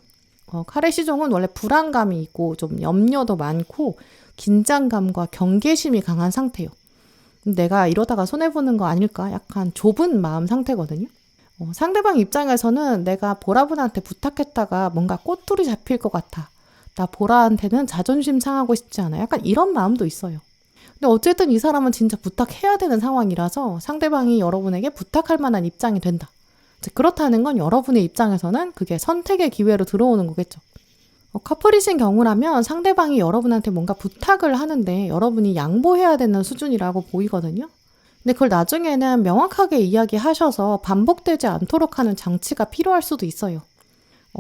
S1: 칼의 시종은 원래 불안감이 있고 좀 염려도 많고 긴장감과 경계심이 강한 상태예요. 내가 이러다가 손해보는 거 아닐까? 약간 좁은 마음 상태거든요. 상대방 입장에서는 내가 보라분한테 부탁했다가 뭔가 꼬투리 잡힐 것 같아. 나 보라한테는 자존심 상하고 싶지 않아. 약간 이런 마음도 있어요. 근데 어쨌든 이 사람은 진짜 부탁해야 되는 상황이라서 상대방이 여러분에게 부탁할 만한 입장이 된다. 그렇다는 건 여러분의 입장에서는 그게 선택의 기회로 들어오는 거겠죠. 커플이신 경우라면 상대방이 여러분한테 뭔가 부탁을 하는데 여러분이 양보해야 되는 수준이라고 보이거든요. 근데 그걸 나중에는 명확하게 이야기하셔서 반복되지 않도록 하는 장치가 필요할 수도 있어요.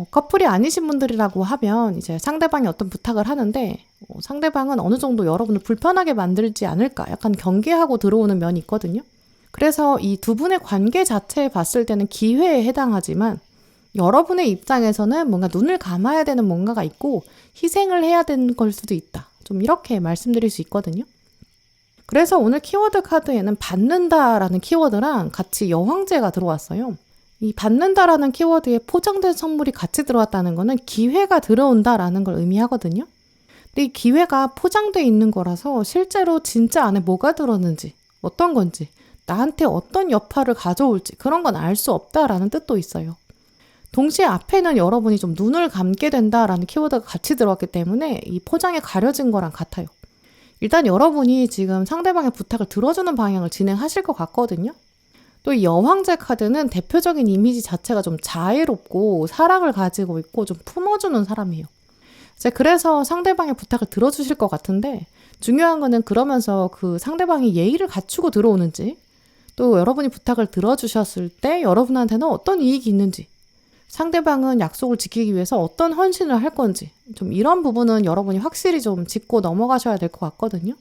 S1: 커플이 아니신 분들이라고 하면 이제 상대방이 어떤 부탁을 하는데 상대방은 어느 정도 여러분을 불편하게 만들지 않을까 약간 경계하고 들어오는 면이 있거든요. 그래서 이 두 분의 관계 자체에 봤을 때는 기회에 해당하지만 여러분의 입장에서는 뭔가 눈을 감아야 되는 뭔가가 있고 희생을 해야 되는 걸 수도 있다. 좀 이렇게 말씀드릴 수 있거든요. 그래서 오늘 키워드 카드에는 받는다라는 키워드랑 같이 여황제가 들어왔어요. 이 받는다라는 키워드에 포장된 선물이 같이 들어왔다는 거는 기회가 들어온다라는 걸 의미하거든요. 근데 이 기회가 포장돼 있는 거라서 실제로 진짜 안에 뭐가 들었는지, 어떤 건지, 나한테 어떤 여파를 가져올지 그런 건 알 수 없다라는 뜻도 있어요. 동시에 앞에는 여러분이 좀 눈을 감게 된다라는 키워드가 같이 들어왔기 때문에 이 포장에 가려진 거랑 같아요. 일단 여러분이 지금 상대방의 부탁을 들어주는 방향을 진행하실 것 같거든요. 또 이 여황제 카드는 대표적인 이미지 자체가 좀 자애롭고 사랑을 가지고 있고 좀 품어주는 사람이에요. 그래서 상대방의 부탁을 들어주실 것 같은데 중요한 거는 그러면서 그 상대방이 예의를 갖추고 들어오는지 또 여러분이 부탁을 들어주셨을 때 여러분한테는 어떤 이익이 있는지 상대방은 약속을 지키기 위해서 어떤 헌신을 할 건지 좀 이런 부분은 여러분이 확실히 좀 짚고 넘어가셔야 될 것 같거든요.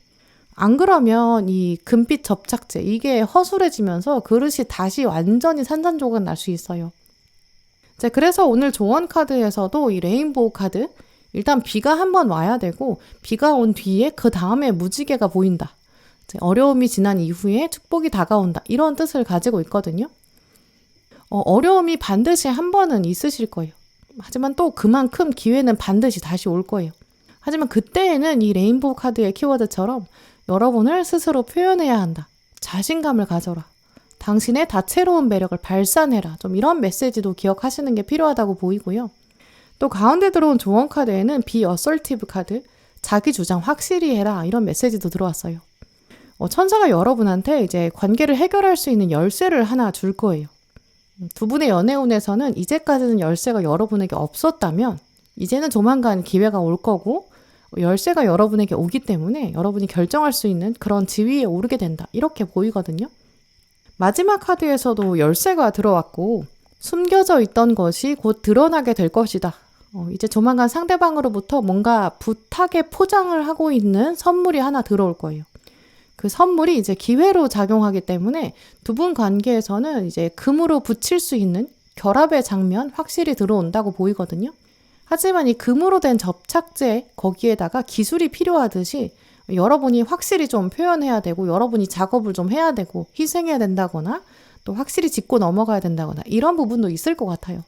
S1: 안 그러면 이 금빛 접착제 이게 허술해지면서 그릇이 다시 완전히 산산조각 날 수 있어요. 그래서 오늘 조언 카드에서도 이 레인보우 카드 일단 비가 한번 와야 되고 비가 온 뒤에 그 다음에 무지개가 보인다. 어려움이 지난 이후에 축복이 다가온다. 이런 뜻을 가지고 있거든요. 어려움이 반드시 한 번은 있으실 거예요. 하지만 또 그만큼 기회는 반드시 다시 올 거예요. 하지만 그때에는 이 레인보우 카드의 키워드처럼 여러분을 스스로 표현해야 한다. 자신감을 가져라. 당신의 다채로운 매력을 발산해라. 좀 이런 메시지도 기억하시는 게 필요하다고 보이고요. 또 가운데 들어온 조언 카드에는 be assertive 카드, 자기 주장 확실히 해라. 이런 메시지도 들어왔어요. 천사가 여러분한테 이제 관계를 해결할 수 있는 열쇠를 하나 줄 거예요. 두 분의 연애운에서는 이제까지는 열쇠가 여러분에게 없었다면 이제는 조만간 기회가 올 거고 열쇠가 여러분에게 오기 때문에 여러분이 결정할 수 있는 그런 지위에 오르게 된다. 이렇게 보이거든요. 마지막 카드에서도 열쇠가 들어왔고 숨겨져 있던 것이 곧 드러나게 될 것이다. 이제 조만간 상대방으로부터 뭔가 부탁에 포장을 하고 있는 선물이 하나 들어올 거예요. 그 선물이 이제 기회로 작용하기 때문에 두 분 관계에서는 이제 금으로 붙일 수 있는 결합의 장면 확실히 들어온다고 보이거든요. 하지만 이 금으로 된 접착제 거기에다가 기술이 필요하듯이 여러분이 확실히 좀 표현해야 되고 여러분이 작업을 좀 해야 되고 희생해야 된다거나 또 확실히 짚고 넘어가야 된다거나 이런 부분도 있을 것 같아요.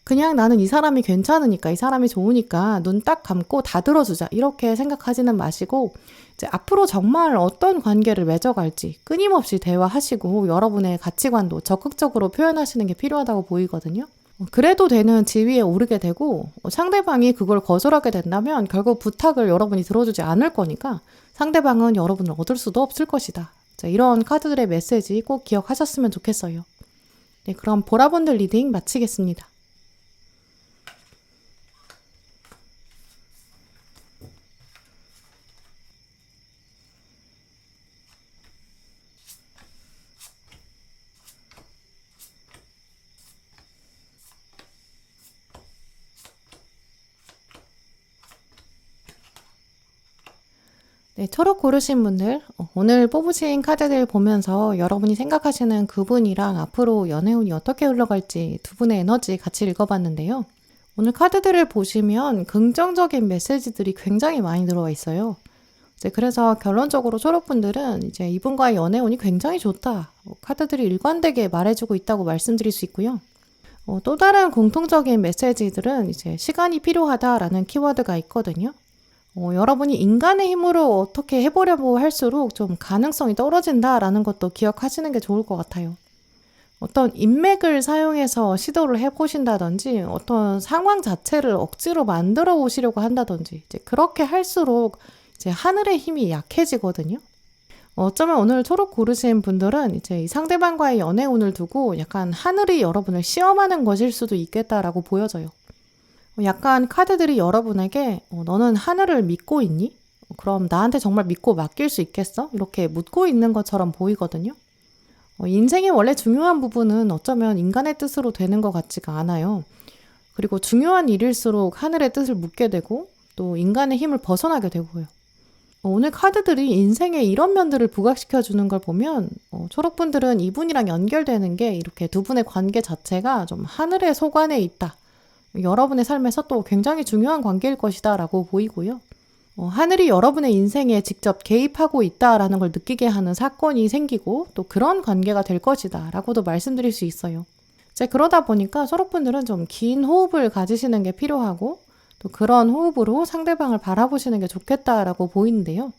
S1: 그냥 나는 이 사람이 괜찮으니까 이 사람이 좋으니까 눈 딱 감고 다 들어주자 이렇게 생각하지는 마시고 이제 앞으로 정말 어떤 관계를 맺어갈지 끊임없이 대화하시고 여러분의 가치관도 적극적으로 표현하시는 게 필요하다고 보이거든요. 그래도 되는 지위에 오르게 되고 상대방이 그걸 거절하게 된다면 결국 부탁을 여러분이 들어주지 않을 거니까 상대방은 여러분을 얻을 수도 없을 것이다. 이런 카드들의 메시지 꼭 기억하셨으면 좋겠어요. 네, 그럼 보라본들 리딩 마치겠습니다. 네, 초록 고르신 분들 오늘 뽑으신 카드들 보면서 여러분이 생각하시는 그분이랑 앞으로 연애운이 어떻게 흘러갈지 두 분의 에너지 같이 읽어봤는데요. 오늘 카드들을 보시면 긍정적인 메시지들이 굉장히 많이 들어와 있어요. 그래서 결론적으로 초록분들은 이제 이분과의 연애운이 굉장히 좋다. 카드들이 일관되게 말해주고 있다고 말씀드릴 수 있고요. 또 다른 공통적인 메시지들은 이제 시간이 필요하다라는 키워드가 있거든요. 여러분이 인간의 힘으로 어떻게 해보려고 할수록 좀 가능성이 떨어진다라는 것도 기억하시는 게 좋을 것 같아요. 어떤 인맥을 사용해서 시도를 해보신다든지 어떤 상황 자체를 억지로 만들어 오시려고 한다든지 이제 그렇게 할수록 이제 하늘의 힘이 약해지거든요. 어쩌면 오늘 초록 고르신 분들은 이제 이 상대방과의 연애운을 두고 약간 하늘이 여러분을 시험하는 것일 수도 있겠다라고 보여져요. 약간 카드들이 여러분에게 너는 하늘을 믿고 있니? 그럼 나한테 정말 믿고 맡길 수 있겠어? 이렇게 묻고 있는 것처럼 보이거든요. 인생의 원래 중요한 부분은 어쩌면 인간의 뜻으로 되는 것 같지가 않아요. 그리고 중요한 일일수록 하늘의 뜻을 묻게 되고 또 인간의 힘을 벗어나게 되고요. 오늘 카드들이 인생의 이런 면들을 부각시켜 주는 걸 보면 초록분들은 이분이랑 연결되는 게 이렇게 두 분의 관계 자체가 좀 하늘의 소관에 있다. 여러분의 삶에서 또 굉장히 중요한 관계일 것이다 라고 보이고요. 하늘이 여러분의 인생에 직접 개입하고 있다라는 걸 느끼게 하는 사건이 생기고 또 그런 관계가 될 것이다 라고도 말씀드릴 수 있어요. 이제 그러다 보니까 초록분들은 좀 긴 호흡을 가지시는 게 필요하고 또 그런 호흡으로 상대방을 바라보시는 게 좋겠다라고 보이는데요.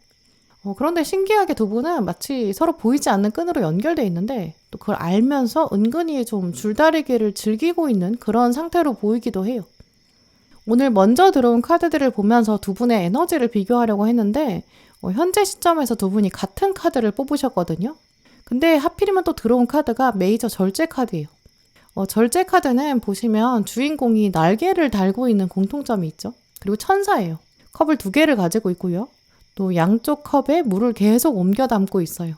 S1: 그런데 신기하게 두 분은 마치 서로 보이지 않는 끈으로 연결되어 있는데 또 그걸 알면서 은근히 좀 줄다리기를 즐기고 있는 그런 상태로 보이기도 해요. 오늘 먼저 들어온 카드들을 보면서 두 분의 에너지를 비교하려고 했는데 현재 시점에서 두 분이 같은 카드를 뽑으셨거든요. 근데 하필이면 또 들어온 카드가 메이저 절제 카드예요. 절제 카드는 보시면 주인공이 날개를 달고 있는 공통점이 있죠. 그리고 천사예요. 컵을 2개를 가지고 있고요. 또 양쪽 컵에 물을 계속 옮겨 담고 있어요.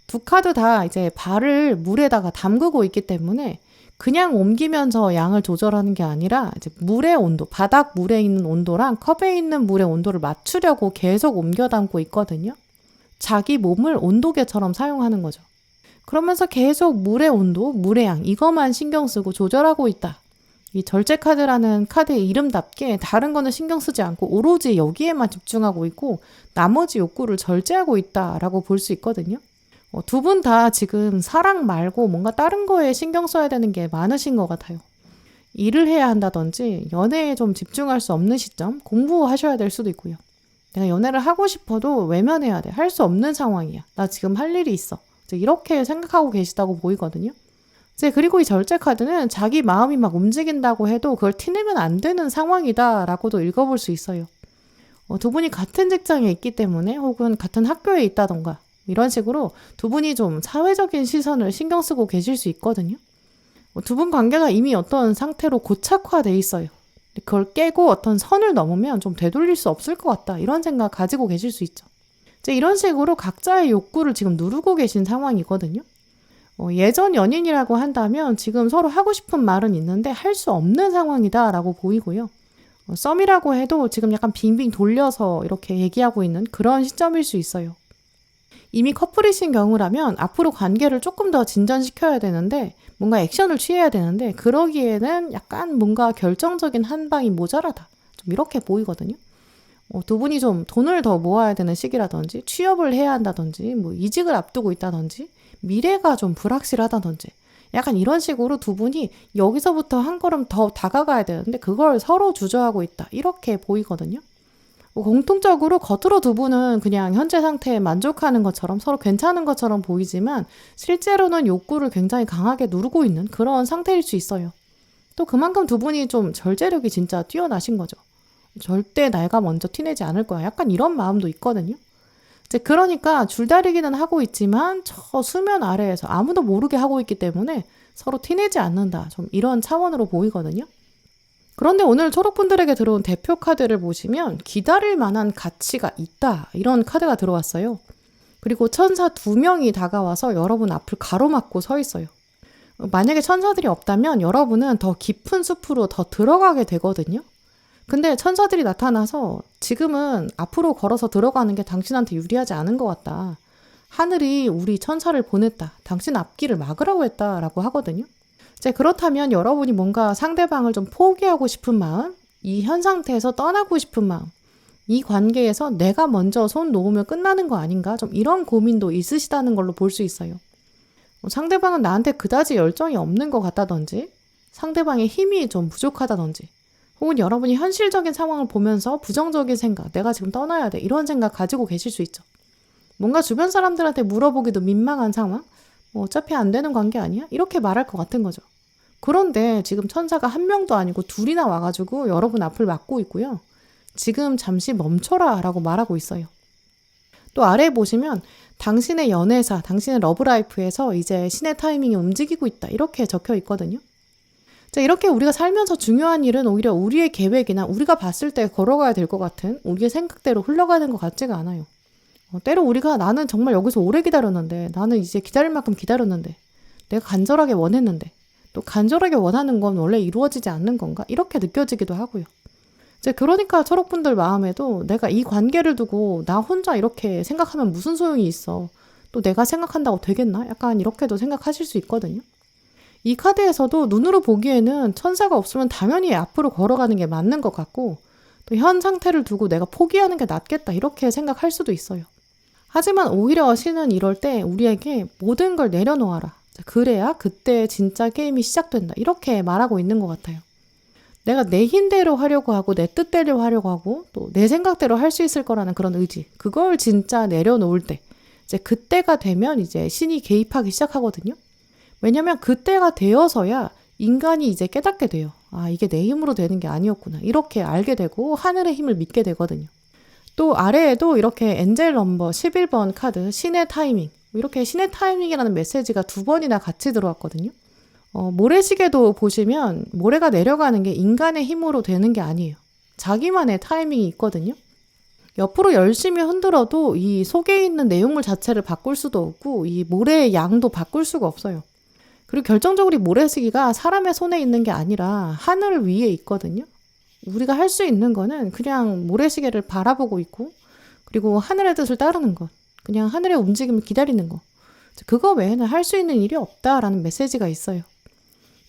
S1: 두 카드 다 이제 발을 물에다가 담그고 있기 때문에 그냥 옮기면서 양을 조절하는 게 아니라 이제 물의 온도, 바닥 물에 있는 온도랑 컵에 있는 물의 온도를 맞추려고 계속 옮겨 담고 있거든요. 자기 몸을 온도계처럼 사용하는 거죠. 그러면서 계속 물의 온도, 물의 양 이것만 신경 쓰고 조절하고 있다. 이 절제 카드라는 카드의 이름답게 다른 거는 신경 쓰지 않고 오로지 여기에만 집중하고 있고 나머지 욕구를 절제하고 있다라고 볼 수 있거든요. 두 분 다 지금 사랑 말고 뭔가 다른 거에 신경 써야 되는 게 많으신 것 같아요. 일을 해야 한다든지 연애에 좀 집중할 수 없는 시점, 공부하셔야 될 수도 있고요. 내가 연애를 하고 싶어도 외면해야 돼. 할 수 없는 상황이야. 나 지금 할 일이 있어. 이렇게 생각하고 계시다고 보이거든요. 그리고 이 절제 카드는 자기 마음이 막 움직인다고 해도 그걸 티내면 안 되는 상황이다 라고도 읽어볼 수 있어요. 두 분이 같은 직장에 있기 때문에 혹은 같은 학교에 있다던가 이런 식으로 두 분이 좀 사회적인 시선을 신경 쓰고 계실 수 있거든요. 두 분 관계가 이미 어떤 상태로 고착화돼 있어요. 그걸 깨고 어떤 선을 넘으면 좀 되돌릴 수 없을 것 같다 이런 생각 가지고 계실 수 있죠. 이런 식으로 각자의 욕구를 지금 누르고 계신 상황이거든요. 예전 연인이라고 한다면 지금 서로 하고 싶은 말은 있는데 할 수 없는 상황이다 라고 보이고요. 썸이라고 해도 지금 약간 빙빙 돌려서 이렇게 얘기하고 있는 그런 시점일 수 있어요. 이미 커플이신 경우라면 앞으로 관계를 조금 더 진전시켜야 되는데 뭔가 액션을 취해야 되는데 그러기에는 약간 뭔가 결정적인 한 방이 모자라다. 좀 이렇게 보이거든요. 두 분이 좀 돈을 더 모아야 되는 시기라든지 취업을 해야 한다든지 뭐 이직을 앞두고 있다든지 미래가 좀 불확실하다든지 약간 이런 식으로 두 분이 여기서부터 한 걸음 더 다가가야 되는데 그걸 서로 주저하고 있다. 이렇게 보이거든요. 공통적으로 겉으로 두 분은 그냥 현재 상태에 만족하는 것처럼 서로 괜찮은 것처럼 보이지만 실제로는 욕구를 굉장히 강하게 누르고 있는 그런 상태일 수 있어요. 또 그만큼 두 분이 좀 절제력이 진짜 뛰어나신 거죠. 절대 내가 먼저 티내지 않을 거야. 약간 이런 마음도 있거든요. 그러니까 줄다리기는 하고 있지만 저 수면 아래에서 아무도 모르게 하고 있기 때문에 서로 티내지 않는다. 좀 이런 차원으로 보이거든요. 그런데 오늘 초록분들에게 들어온 대표 카드를 보시면 기다릴 만한 가치가 있다. 이런 카드가 들어왔어요. 그리고 천사 2명이 다가와서 여러분 앞을 가로막고 서 있어요. 만약에 천사들이 없다면 여러분은 더 깊은 숲으로 더 들어가게 되거든요. 근데 천사들이 나타나서 지금은 앞으로 걸어서 들어가는 게 당신한테 유리하지 않은 것 같다. 하늘이 우리 천사를 보냈다. 당신 앞길을 막으라고 했다라고 하거든요. 그렇다면 여러분이 뭔가 상대방을 좀 포기하고 싶은 마음, 이 현 상태에서 떠나고 싶은 마음, 이 관계에서 내가 먼저 손 놓으면 끝나는 거 아닌가? 좀 이런 고민도 있으시다는 걸로 볼 수 있어요. 상대방은 나한테 그다지 열정이 없는 것 같다든지, 상대방의 힘이 좀 부족하다든지, 혹은 여러분이 현실적인 상황을 보면서 부정적인 생각, 내가 지금 떠나야 돼, 이런 생각 가지고 계실 수 있죠. 뭔가 주변 사람들한테 물어보기도 민망한 상황, 어차피 안 되는 관계 아니야? 이렇게 말할 것 같은 거죠. 그런데 지금 천사가 1명도 아니고 2이나 와가지고 여러분 앞을 막고 있고요. 지금 잠시 멈춰라 라고 말하고 있어요. 또 아래에 보시면 당신의 연애사, 당신의 러브라이프에서 이제 신의 타이밍이 움직이고 있다. 이렇게 적혀 있거든요. 자, 이렇게 우리가 살면서 중요한 일은 오히려 우리의 계획이나 우리가 봤을 때 걸어가야 될 것 같은 우리의 생각대로 흘러가는 것 같지가 않아요. 때로 우리가 나는 정말 여기서 오래 기다렸는데, 나는 이제 기다릴 만큼 기다렸는데, 내가 간절하게 원했는데, 또 간절하게 원하는 건 원래 이루어지지 않는 건가? 이렇게 느껴지기도 하고요. 이제 그러니까 초록분들 마음에도 내가 이 관계를 두고 나 혼자 이렇게 생각하면 무슨 소용이 있어. 또 내가 생각한다고 되겠나? 약간 이렇게도 생각하실 수 있거든요. 이 카드에서도 눈으로 보기에는 천사가 없으면 당연히 앞으로 걸어가는 게 맞는 것 같고, 또 현 상태를 두고 내가 포기하는 게 낫겠다 이렇게 생각할 수도 있어요. 하지만 오히려 신은 이럴 때 우리에게 모든 걸 내려놓아라. 그래야 그때 진짜 게임이 시작된다. 이렇게 말하고 있는 것 같아요. 내가 내 힘대로 하려고 하고 내 뜻대로 하려고 하고 또 내 생각대로 할 수 있을 거라는 그런 의지. 그걸 진짜 내려놓을 때 이제 그때가 되면 이제 신이 개입하기 시작하거든요. 왜냐면 그때가 되어서야 인간이 이제 깨닫게 돼요. 아, 이게 내 힘으로 되는 게 아니었구나. 이렇게 알게 되고 하늘의 힘을 믿게 되거든요. 또 아래에도 이렇게 엔젤 넘버 11번 카드 신의 타이밍, 이렇게 신의 타이밍이라는 메시지가 2번이나 같이 들어왔거든요. 모래시계도 보시면 모래가 내려가는 게 인간의 힘으로 되는 게 아니에요. 자기만의 타이밍이 있거든요. 옆으로 열심히 흔들어도 이 속에 있는 내용물 자체를 바꿀 수도 없고 이 모래의 양도 바꿀 수가 없어요. 그리고 결정적으로 이 모래시계가 사람의 손에 있는 게 아니라 하늘 위에 있거든요. 우리가 할 수 있는 거는 그냥 모래시계를 바라보고 있고, 그리고 하늘의 뜻을 따르는 것, 그냥 하늘의 움직임을 기다리는 것, 그거 외에는 할 수 있는 일이 없다라는 메시지가 있어요.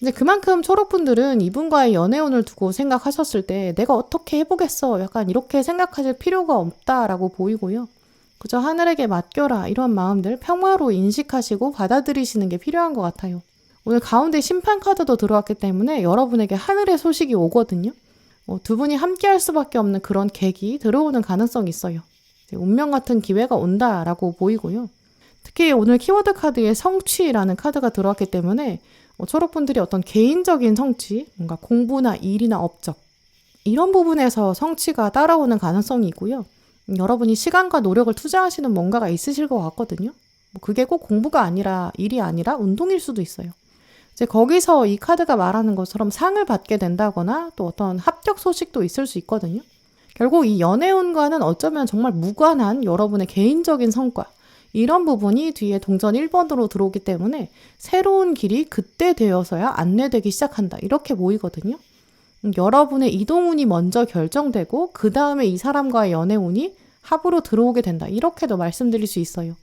S1: 이제 그만큼 초록분들은 이분과의 연애운을 두고 생각하셨을 때 내가 어떻게 해보겠어 약간 이렇게 생각하실 필요가 없다라고 보이고요. 그저 하늘에게 맡겨라 이런 마음들 평화로 인식하시고 받아들이시는 게 필요한 것 같아요. 오늘 가운데 심판 카드도 들어왔기 때문에 여러분에게 하늘의 소식이 오거든요. 두 분이 함께 할 수밖에 없는 그런 계기 들어오는 가능성이 있어요. 운명 같은 기회가 온다라고 보이고요. 특히 오늘 키워드 카드에 성취라는 카드가 들어왔기 때문에 초록분들이 어떤 개인적인 성취, 뭔가 공부나 일이나 업적 이런 부분에서 성취가 따라오는 가능성이 있고요. 여러분이 시간과 노력을 투자하시는 뭔가가 있으실 것 같거든요. 그게 꼭 공부가 아니라 일이 아니라 운동일 수도 있어요. 이제 거기서 이 카드가 말하는 것처럼 상을 받게 된다거나 또 어떤 합격 소식도 있을 수 있거든요. 결국 이 연애운과는 어쩌면 정말 무관한 여러분의 개인적인 성과, 이런 부분이 뒤에 동전 1번으로 들어오기 때문에 새로운 길이 그때 되어서야 안내되기 시작한다. 이렇게 보이거든요. 여러분의 이동운이 먼저 결정되고 그 다음에 이 사람과의 연애운이 합으로 들어오게 된다. 이렇게도 말씀드릴 수 있어요.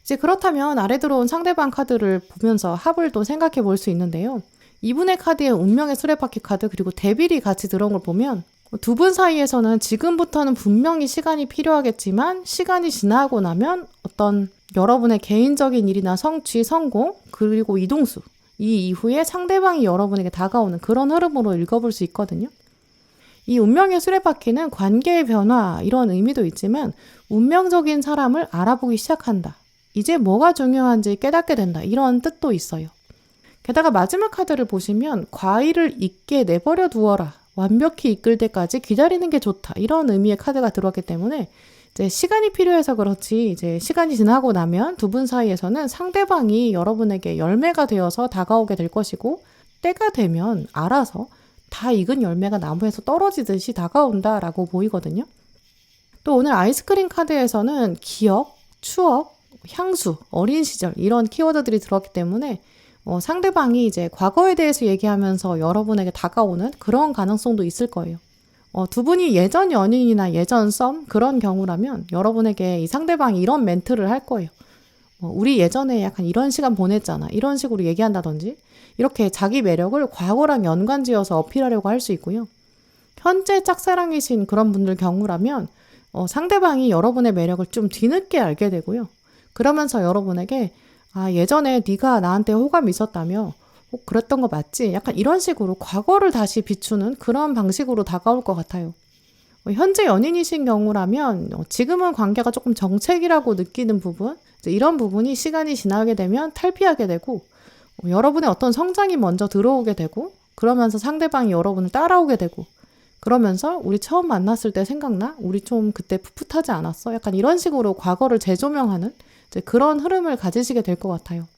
S1: 이제 그렇다면 아래 들어온 상대방 카드를 보면서 합을 또 생각해 볼 수 있는데요. 이분의 카드에 운명의 수레바퀴 카드 그리고 데빌이 같이 들어온 걸 보면 두 분 사이에서는 지금부터는 분명히 시간이 필요하겠지만 시간이 지나고 나면 어떤 여러분의 개인적인 일이나 성취, 성공, 그리고 이동수 이 이후에 상대방이 여러분에게 다가오는 그런 흐름으로 읽어볼 수 있거든요. 이 운명의 수레바퀴는 관계의 변화 이런 의미도 있지만 운명적인 사람을 알아보기 시작한다. 이제 뭐가 중요한지 깨닫게 된다. 이런 뜻도 있어요. 게다가 마지막 카드를 보시면 과일을 익게 내버려 두어라. 완벽히 이끌 때까지 기다리는 게 좋다. 이런 의미의 카드가 들어왔기 때문에 이제 시간이 필요해서 그렇지 이제 시간이 지나고 나면 두 분 사이에서는 상대방이 여러분에게 열매가 되어서 다가오게 될 것이고 때가 되면 알아서 다 익은 열매가 나무에서 떨어지듯이 다가온다라고 보이거든요. 또 오늘 아이스크림 카드에서는 기억, 추억, 향수, 어린 시절 이런 키워드들이 들어왔기 때문에 상대방이 이제 과거에 대해서 얘기하면서 여러분에게 다가오는 그런 가능성도 있을 거예요. 두 분이 예전 연인이나 예전 썸 그런 경우라면 여러분에게 이 상대방이 이런 멘트를 할 거예요. 우리 예전에 약간 이런 시간 보냈잖아. 이런 식으로 얘기한다든지 이렇게 자기 매력을 과거랑 연관지어서 어필하려고 할 수 있고요. 현재 짝사랑이신 그런 분들 경우라면 상대방이 여러분의 매력을 좀 뒤늦게 알게 되고요. 그러면서 여러분에게 예전에 네가 나한테 호감이 있었다며 그랬던 거 맞지? 약간 이런 식으로 과거를 다시 비추는 그런 방식으로 다가올 것 같아요. 현재 연인이신 경우라면 지금은 관계가 조금 정책이라고 느끼는 부분 이런 부분이 시간이 지나게 되면 탈피하게 되고 여러분의 어떤 성장이 먼저 들어오게 되고 그러면서 상대방이 여러분을 따라오게 되고 그러면서 우리 처음 만났을 때 생각나? 우리 좀 그때 풋풋하지 않았어? 약간 이런 식으로 과거를 재조명하는 이제 그런 흐름을 가지시게 될 것 같아요.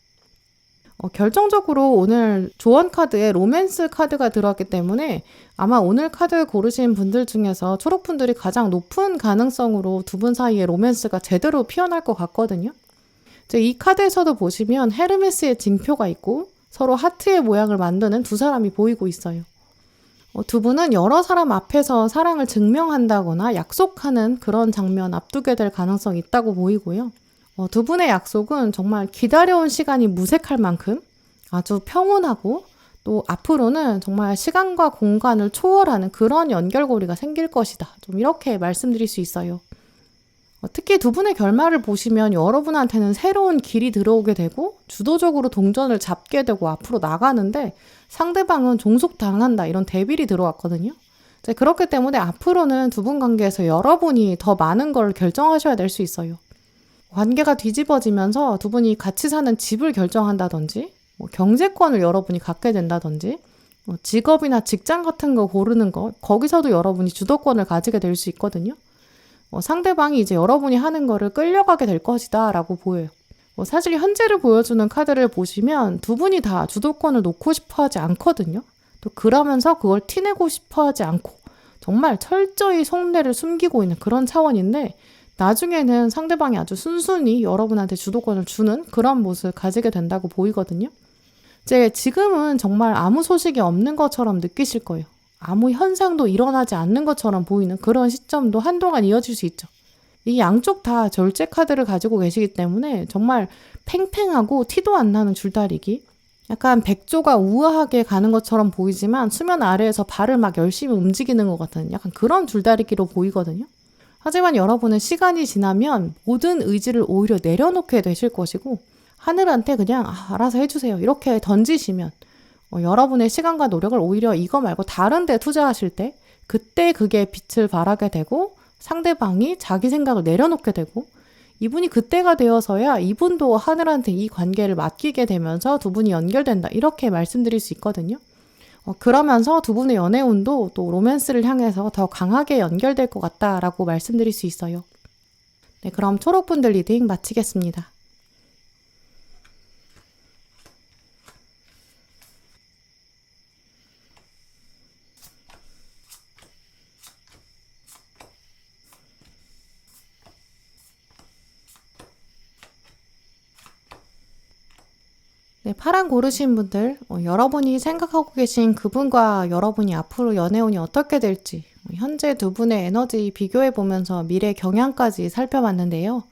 S1: 결정적으로 오늘 조언 카드에 로맨스 카드가 들어왔기 때문에 아마 오늘 카드 고르신 분들 중에서 초록분들이 가장 높은 가능성으로 두 분 사이에 로맨스가 제대로 피어날 것 같거든요. 이제 이 카드에서도 보시면 헤르메스의 징표가 있고 서로 하트의 모양을 만드는 두 사람이 보이고 있어요. 두 분은 여러 사람 앞에서 사랑을 증명한다거나 약속하는 그런 장면 앞두게 될 가능성이 있다고 보이고요. 두 분의 약속은 정말 기다려온 시간이 무색할 만큼 아주 평온하고 또 앞으로는 정말 시간과 공간을 초월하는 그런 연결고리가 생길 것이다. 좀 이렇게 말씀드릴 수 있어요. 특히 두 분의 결말을 보시면 여러분한테는 새로운 길이 들어오게 되고 주도적으로 동전을 잡게 되고 앞으로 나가는데 상대방은 종속당한다 이런 대빌이 들어왔거든요. 그렇기 때문에 앞으로는 두 분 관계에서 여러분이 더 많은 걸 결정하셔야 될 수 있어요. 관계가 뒤집어지면서 두 분이 같이 사는 집을 결정한다든지 경제권을 여러분이 갖게 된다든지 직업이나 직장 같은 거 고르는 거 거기서도 여러분이 주도권을 가지게 될 수 있거든요. 상대방이 이제 여러분이 하는 거를 끌려가게 될 것이다 라고 보여요. 사실 현재를 보여주는 카드를 보시면 두 분이 다 주도권을 놓고 싶어 하지 않거든요. 또 그러면서 그걸 티내고 싶어 하지 않고 정말 철저히 속내를 숨기고 있는 그런 차원인데 나중에는 상대방이 아주 순순히 여러분한테 주도권을 주는 그런 모습을 가지게 된다고 보이거든요. 이제 지금은 정말 아무 소식이 없는 것처럼 느끼실 거예요. 아무 현상도 일어나지 않는 것처럼 보이는 그런 시점도 한동안 이어질 수 있죠. 이 양쪽 다 절제 카드를 가지고 계시기 때문에 정말 팽팽하고 티도 안 나는 줄다리기. 약간 백조가 우아하게 가는 것처럼 보이지만 수면 아래에서 발을 막 열심히 움직이는 것 같은 약간 그런 줄다리기로 보이거든요. 하지만 여러분은 시간이 지나면 모든 의지를 오히려 내려놓게 되실 것이고 하늘한테 그냥 알아서 해주세요 이렇게 던지시면 여러분의 시간과 노력을 오히려 이거 말고 다른 데 투자하실 때 그때 그게 빛을 발하게 되고 상대방이 자기 생각을 내려놓게 되고 이분이 그때가 되어서야 이분도 하늘한테 이 관계를 맡기게 되면서 두 분이 연결된다 이렇게 말씀드릴 수 있거든요. 그러면서 두 분의 연애운도 또 로맨스를 향해서 더 강하게 연결될 것 같다라고 말씀드릴 수 있어요. 네, 그럼 초록분들 리딩 마치겠습니다. 네, 파란 고르신 분들, 여러분이 생각하고 계신 그분과 여러분이 앞으로 연애운이 어떻게 될지, 현재 두 분의 에너지 비교해 보면서 미래 경향까지 살펴봤는데요.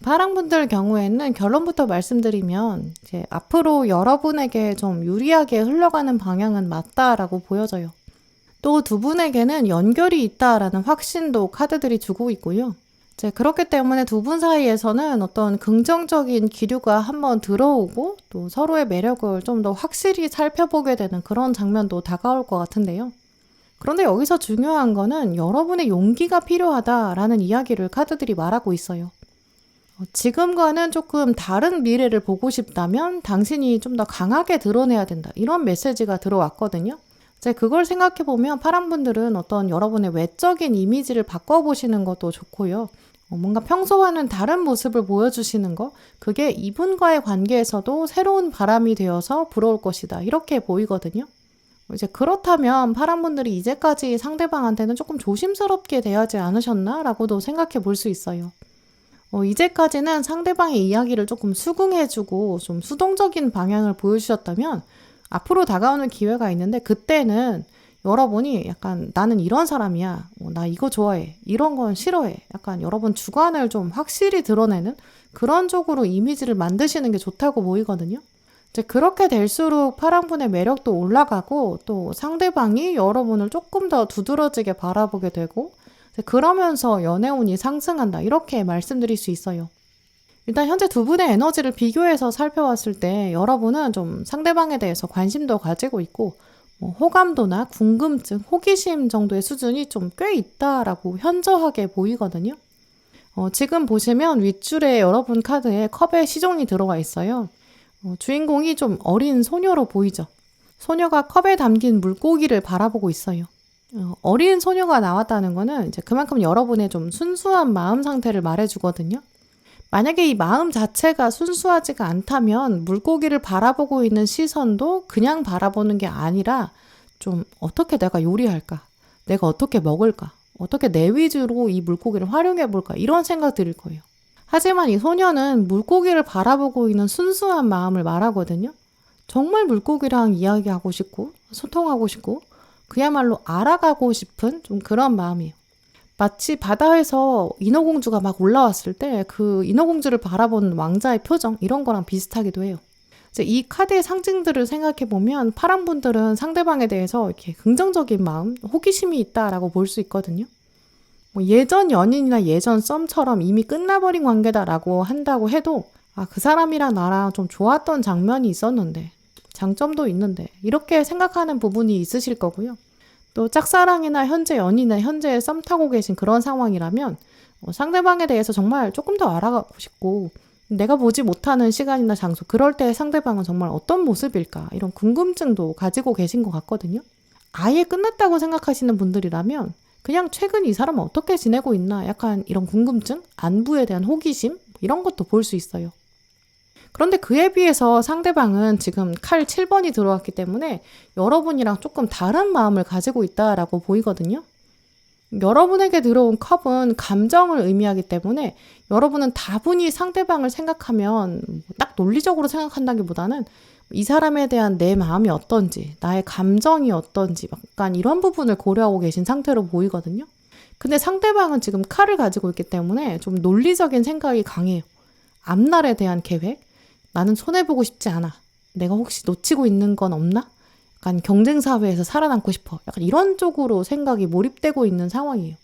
S1: 파란 분들 경우에는 결론부터 말씀드리면, 이제 앞으로 여러분에게 좀 유리하게 흘러가는 방향은 맞다라고 보여져요. 또 두 분에게는 연결이 있다라는 확신도 카드들이 주고 있고요. 그렇기 때문에 두 분 사이에서는 어떤 긍정적인 기류가 한번 들어오고 또 서로의 매력을 좀 더 확실히 살펴보게 되는 그런 장면도 다가올 것 같은데요. 그런데 여기서 중요한 거는 여러분의 용기가 필요하다라는 이야기를 카드들이 말하고 있어요. 지금과는 조금 다른 미래를 보고 싶다면 당신이 좀 더 강하게 드러내야 된다. 이런 메시지가 들어왔거든요. 그걸 생각해보면 파란분들은 어떤 여러분의 외적인 이미지를 바꿔보시는 것도 좋고요. 뭔가 평소와는 다른 모습을 보여주시는 거, 그게 이분과의 관계에서도 새로운 바람이 되어서 불어올 것이다. 이렇게 보이거든요. 그렇다면 파란분들이 이제까지 상대방한테는 조금 조심스럽게 대하지 않으셨나? 라고도 생각해 볼 수 있어요. 이제까지는 상대방의 이야기를 조금 수긍해주고 좀 수동적인 방향을 보여주셨다면 앞으로 다가오는 기회가 있는데 그때는 여러분이 약간 나는 이런 사람이야. 나 이거 좋아해. 이런 건 싫어해. 약간 여러분 주관을 좀 확실히 드러내는 그런 쪽으로 이미지를 만드시는 게 좋다고 보이거든요. 그렇게 될수록 파랑분의 매력도 올라가고 또 상대방이 여러분을 조금 더 두드러지게 바라보게 되고 그러면서 연애운이 상승한다. 이렇게 말씀드릴 수 있어요. 일단 현재 두 분의 에너지를 비교해서 살펴봤을 때 여러분은 좀 상대방에 대해서 관심도 가지고 있고 호감도나 궁금증, 호기심 정도의 수준이 좀 꽤 있다라고 현저하게 보이거든요. 지금 보시면 윗줄에 여러분 카드에 컵에 시종이 들어가 있어요. 주인공이 좀 어린 소녀로 보이죠. 소녀가 컵에 담긴 물고기를 바라보고 있어요. 어린 소녀가 나왔다는 거는 이제 그만큼 여러분의 좀 순수한 마음 상태를 말해주거든요. 만약에 이 마음 자체가 순수하지가 않다면 물고기를 바라보고 있는 시선도 그냥 바라보는 게 아니라 좀 어떻게 내가 요리할까? 내가 어떻게 먹을까? 어떻게 내 위주로 이 물고기를 활용해 볼까? 이런 생각 들일 거예요. 하지만 이 소녀는 물고기를 바라보고 있는 순수한 마음을 말하거든요. 정말 물고기랑 이야기하고 싶고 소통하고 싶고 그야말로 알아가고 싶은 좀 그런 마음이에요. 마치 바다에서 인어공주가 막 올라왔을 때 그 인어공주를 바라보는 왕자의 표정 이런 거랑 비슷하기도 해요. 이제 이 카드의 상징들을 생각해 보면 파란 분들은 상대방에 대해서 이렇게 긍정적인 마음, 호기심이 있다라고 볼 수 있거든요. 뭐 예전 연인이나 예전 썸처럼 이미 끝나버린 관계다라고 한다고 해도 그 사람이랑 나랑 좀 좋았던 장면이 있었는데 장점도 있는데 이렇게 생각하는 부분이 있으실 거고요. 또 짝사랑이나 현재 연인이나 현재 썸 타고 계신 그런 상황이라면 상대방에 대해서 정말 조금 더 알아가고 싶고 내가 보지 못하는 시간이나 장소 그럴 때 상대방은 정말 어떤 모습일까 이런 궁금증도 가지고 계신 것 같거든요. 아예 끝났다고 생각하시는 분들이라면 그냥 최근 이 사람은 어떻게 지내고 있나 약간 이런 궁금증, 안부에 대한 호기심 이런 것도 볼 수 있어요. 그런데 그에 비해서 상대방은 지금 칼 7번이 들어왔기 때문에 여러분이랑 조금 다른 마음을 가지고 있다라고 보이거든요. 여러분에게 들어온 컵은 감정을 의미하기 때문에 여러분은 다분히 상대방을 생각하면 딱 논리적으로 생각한다기보다는 이 사람에 대한 내 마음이 어떤지, 나의 감정이 어떤지 약간 이런 부분을 고려하고 계신 상태로 보이거든요. 근데 상대방은 지금 칼을 가지고 있기 때문에 좀 논리적인 생각이 강해요. 앞날에 대한 계획, 나는 손해보고 싶지 않아. 내가 혹시 놓치고 있는 건 없나? 약간 경쟁사회에서 살아남고 싶어. 약간 이런 쪽으로 생각이 몰입되고 있는 상황이에요.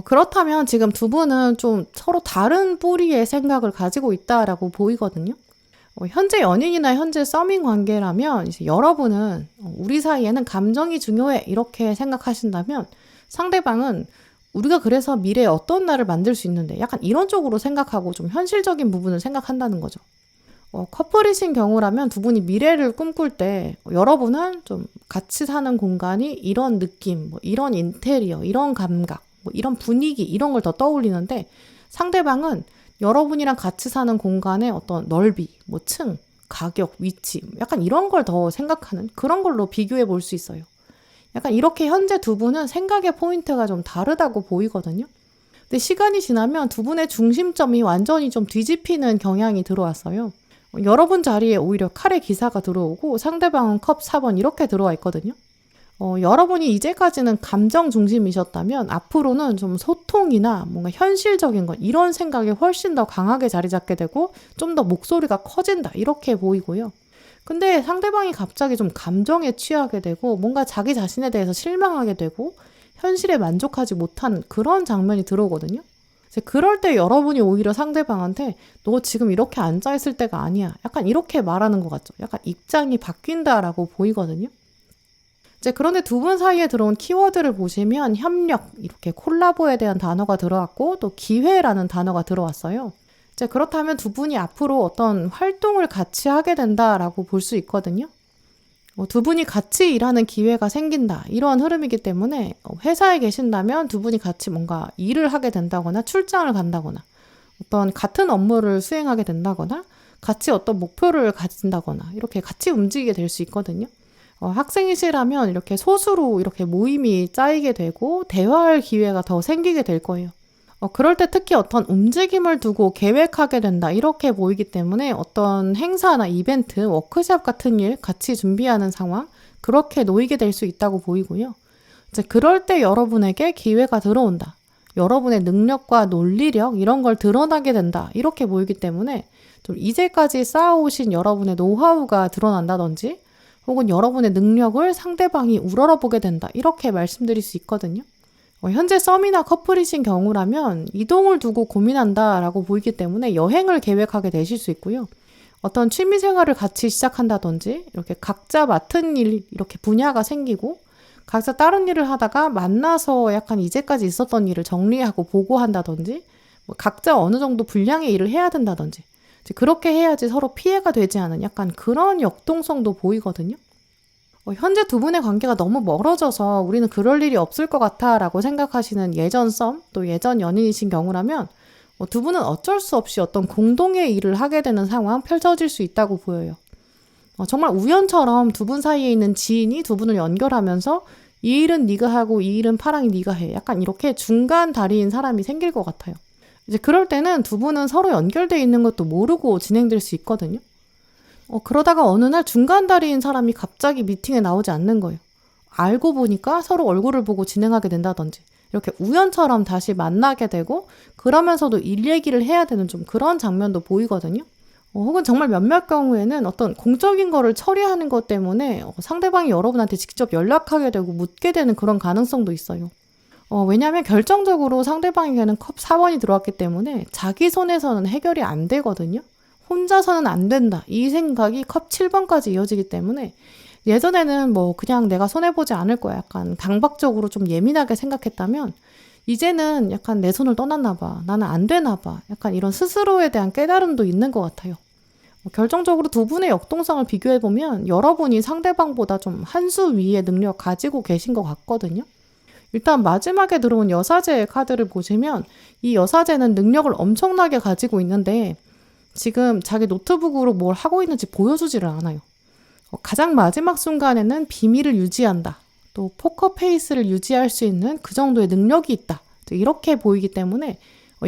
S1: 그렇다면 지금 두 분은 좀 서로 다른 뿌리의 생각을 가지고 있다라고 보이거든요. 현재 연인이나 현재 썸인 관계라면 이제 여러분은 우리 사이에는 감정이 중요해 이렇게 생각하신다면 상대방은 우리가 그래서 미래에 어떤 날을 만들 수 있는데 약간 이런 쪽으로 생각하고 좀 현실적인 부분을 생각한다는 거죠. 커플이신 경우라면 두 분이 미래를 꿈꿀 때 여러분은 좀 같이 사는 공간이 이런 느낌, 뭐 이런 인테리어, 이런 감각, 뭐 이런 분위기 이런 걸 더 떠올리는데 상대방은 여러분이랑 같이 사는 공간의 어떤 넓이, 뭐 층, 가격, 위치 약간 이런 걸 더 생각하는 그런 걸로 비교해 볼 수 있어요. 약간 이렇게 현재 두 분은 생각의 포인트가 좀 다르다고 보이거든요. 근데 시간이 지나면 두 분의 중심점이 완전히 좀 뒤집히는 경향이 들어왔어요. 여러분 자리에 오히려 칼의 기사가 들어오고 상대방은 컵 4번 이렇게 들어와 있거든요. 여러분이 이제까지는 감정 중심이셨다면 앞으로는 좀 소통이나 뭔가 현실적인 것 이런 생각이 훨씬 더 강하게 자리 잡게 되고 좀 더 목소리가 커진다 이렇게 보이고요. 근데 상대방이 갑자기 좀 감정에 취하게 되고 뭔가 자기 자신에 대해서 실망하게 되고 현실에 만족하지 못하는 그런 장면이 들어오거든요. 그럴 때 여러분이 오히려 상대방한테 너 지금 이렇게 앉아있을 때가 아니야. 약간 이렇게 말하는 것 같죠. 약간 입장이 바뀐다라고 보이거든요. 그런데 두 분 사이에 들어온 키워드를 보시면 협력, 이렇게 콜라보에 대한 단어가 들어왔고 또 기회라는 단어가 들어왔어요. 그렇다면 두 분이 앞으로 어떤 활동을 같이 하게 된다라고 볼 수 있거든요. 두 분이 같이 일하는 기회가 생긴다. 이런 흐름이기 때문에 회사에 계신다면 두 분이 같이 뭔가 일을 하게 된다거나 출장을 간다거나 어떤 같은 업무를 수행하게 된다거나 같이 어떤 목표를 가진다거나 이렇게 같이 움직이게 될 수 있거든요. 학생이시라면 이렇게 소수로 이렇게 모임이 짜이게 되고 대화할 기회가 더 생기게 될 거예요. 그럴 때 특히 어떤 움직임을 두고 계획하게 된다 이렇게 보이기 때문에 어떤 행사나 이벤트, 워크숍 같은 일 같이 준비하는 상황 그렇게 놓이게 될 수 있다고 보이고요. 그럴 때 여러분에게 기회가 들어온다. 여러분의 능력과 논리력 이런 걸 드러나게 된다 이렇게 보이기 때문에 좀 이제까지 쌓아오신 여러분의 노하우가 드러난다든지 혹은 여러분의 능력을 상대방이 우러러보게 된다 이렇게 말씀드릴 수 있거든요. 현재 썸이나 커플이신 경우라면 이동을 두고 고민한다라고 보이기 때문에 여행을 계획하게 되실 수 있고요. 어떤 취미 생활을 같이 시작한다든지 이렇게 각자 맡은 일 이렇게 분야가 생기고 각자 다른 일을 하다가 만나서 약간 이제까지 있었던 일을 정리하고 보고한다든지 각자 어느 정도 분량의 일을 해야 된다든지 그렇게 해야지 서로 피해가 되지 않은 약간 그런 역동성도 보이거든요. 현재 두 분의 관계가 너무 멀어져서 우리는 그럴 일이 없을 것 같아 라고 생각하시는 예전 썸, 또 예전 연인이신 경우라면 두 분은 어쩔 수 없이 어떤 공동의 일을 하게 되는 상황 펼쳐질 수 있다고 보여요. 정말 우연처럼 두 분 사이에 있는 지인이 두 분을 연결하면서 이 일은 네가 하고 이 일은 파랑이 네가 해. 약간 이렇게 중간 다리인 사람이 생길 것 같아요. 이제 그럴 때는 두 분은 서로 연결돼 있는 것도 모르고 진행될 수 있거든요. 그러다가 어느 날 중간 다리인 사람이 갑자기 미팅에 나오지 않는 거예요. 알고 보니까 서로 얼굴을 보고 진행하게 된다든지 이렇게 우연처럼 다시 만나게 되고 그러면서도 일 얘기를 해야 되는 좀 그런 장면도 보이거든요. 혹은 정말 몇몇 경우에는 어떤 공적인 거를 처리하는 것 때문에 상대방이 여러분한테 직접 연락하게 되고 묻게 되는 그런 가능성도 있어요. 왜냐하면 결정적으로 상대방에게는 컵 4번이 들어왔기 때문에 자기 손에서는 해결이 안 되거든요. 혼자서는 안 된다. 이 생각이 컵 7번까지 이어지기 때문에 예전에는 뭐 그냥 내가 손해보지 않을 거야. 약간 강박적으로 좀 예민하게 생각했다면 이제는 약간 내 손을 떠났나 봐. 나는 안 되나 봐. 약간 이런 스스로에 대한 깨달음도 있는 것 같아요. 결정적으로 두 분의 역동성을 비교해보면 여러분이 상대방보다 좀 한 수 위의 능력 가지고 계신 것 같거든요. 일단 마지막에 들어온 여사제의 카드를 보시면 이 여사제는 능력을 엄청나게 가지고 있는데 지금 자기 노트북으로 뭘 하고 있는지 보여주지를 않아요. 가장 마지막 순간에는 비밀을 유지한다. 또 포커페이스를 유지할 수 있는 그 정도의 능력이 있다. 이렇게 보이기 때문에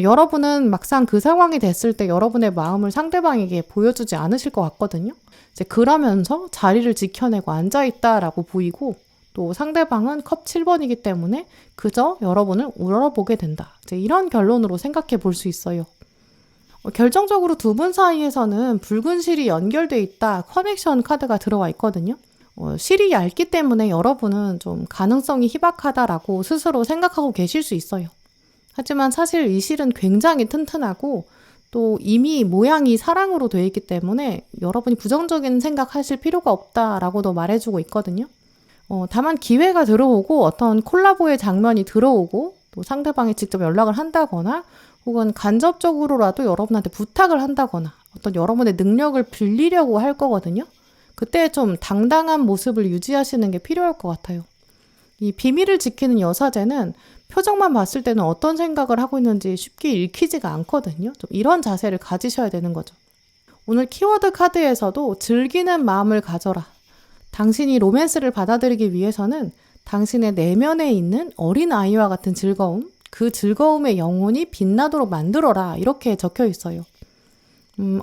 S1: 여러분은 막상 그 상황이 됐을 때 여러분의 마음을 상대방에게 보여주지 않으실 것 같거든요. 이제 그러면서 자리를 지켜내고 앉아있다라고 보이고 또 상대방은 컵 7번이기 때문에 그저 여러분을 우러러보게 된다. 이제 이런 결론으로 생각해 볼 수 있어요. 결정적으로 두 분 사이에서는 붉은 실이 연결돼 있다. 커넥션 카드가 들어와 있거든요. 실이 얇기 때문에 여러분은 좀 가능성이 희박하다라고 스스로 생각하고 계실 수 있어요. 하지만 사실 이 실은 굉장히 튼튼하고 또 이미 모양이 사랑으로 되어 있기 때문에 여러분이 부정적인 생각하실 필요가 없다라고도 말해주고 있거든요. 다만 기회가 들어오고 어떤 콜라보의 장면이 들어오고 또 상대방이 직접 연락을 한다거나 혹은 간접적으로라도 여러분한테 부탁을 한다거나 어떤 여러분의 능력을 빌리려고 할 거거든요. 그때 좀 당당한 모습을 유지하시는 게 필요할 것 같아요. 이 비밀을 지키는 여사제는 표정만 봤을 때는 어떤 생각을 하고 있는지 쉽게 읽히지가 않거든요. 좀 이런 자세를 가지셔야 되는 거죠. 오늘 키워드 카드에서도 즐기는 마음을 가져라. 당신이 로맨스를 받아들이기 위해서는 당신의 내면에 있는 어린아이와 같은 즐거움, 그 즐거움의 영혼이 빛나도록 만들어라. 이렇게 적혀 있어요.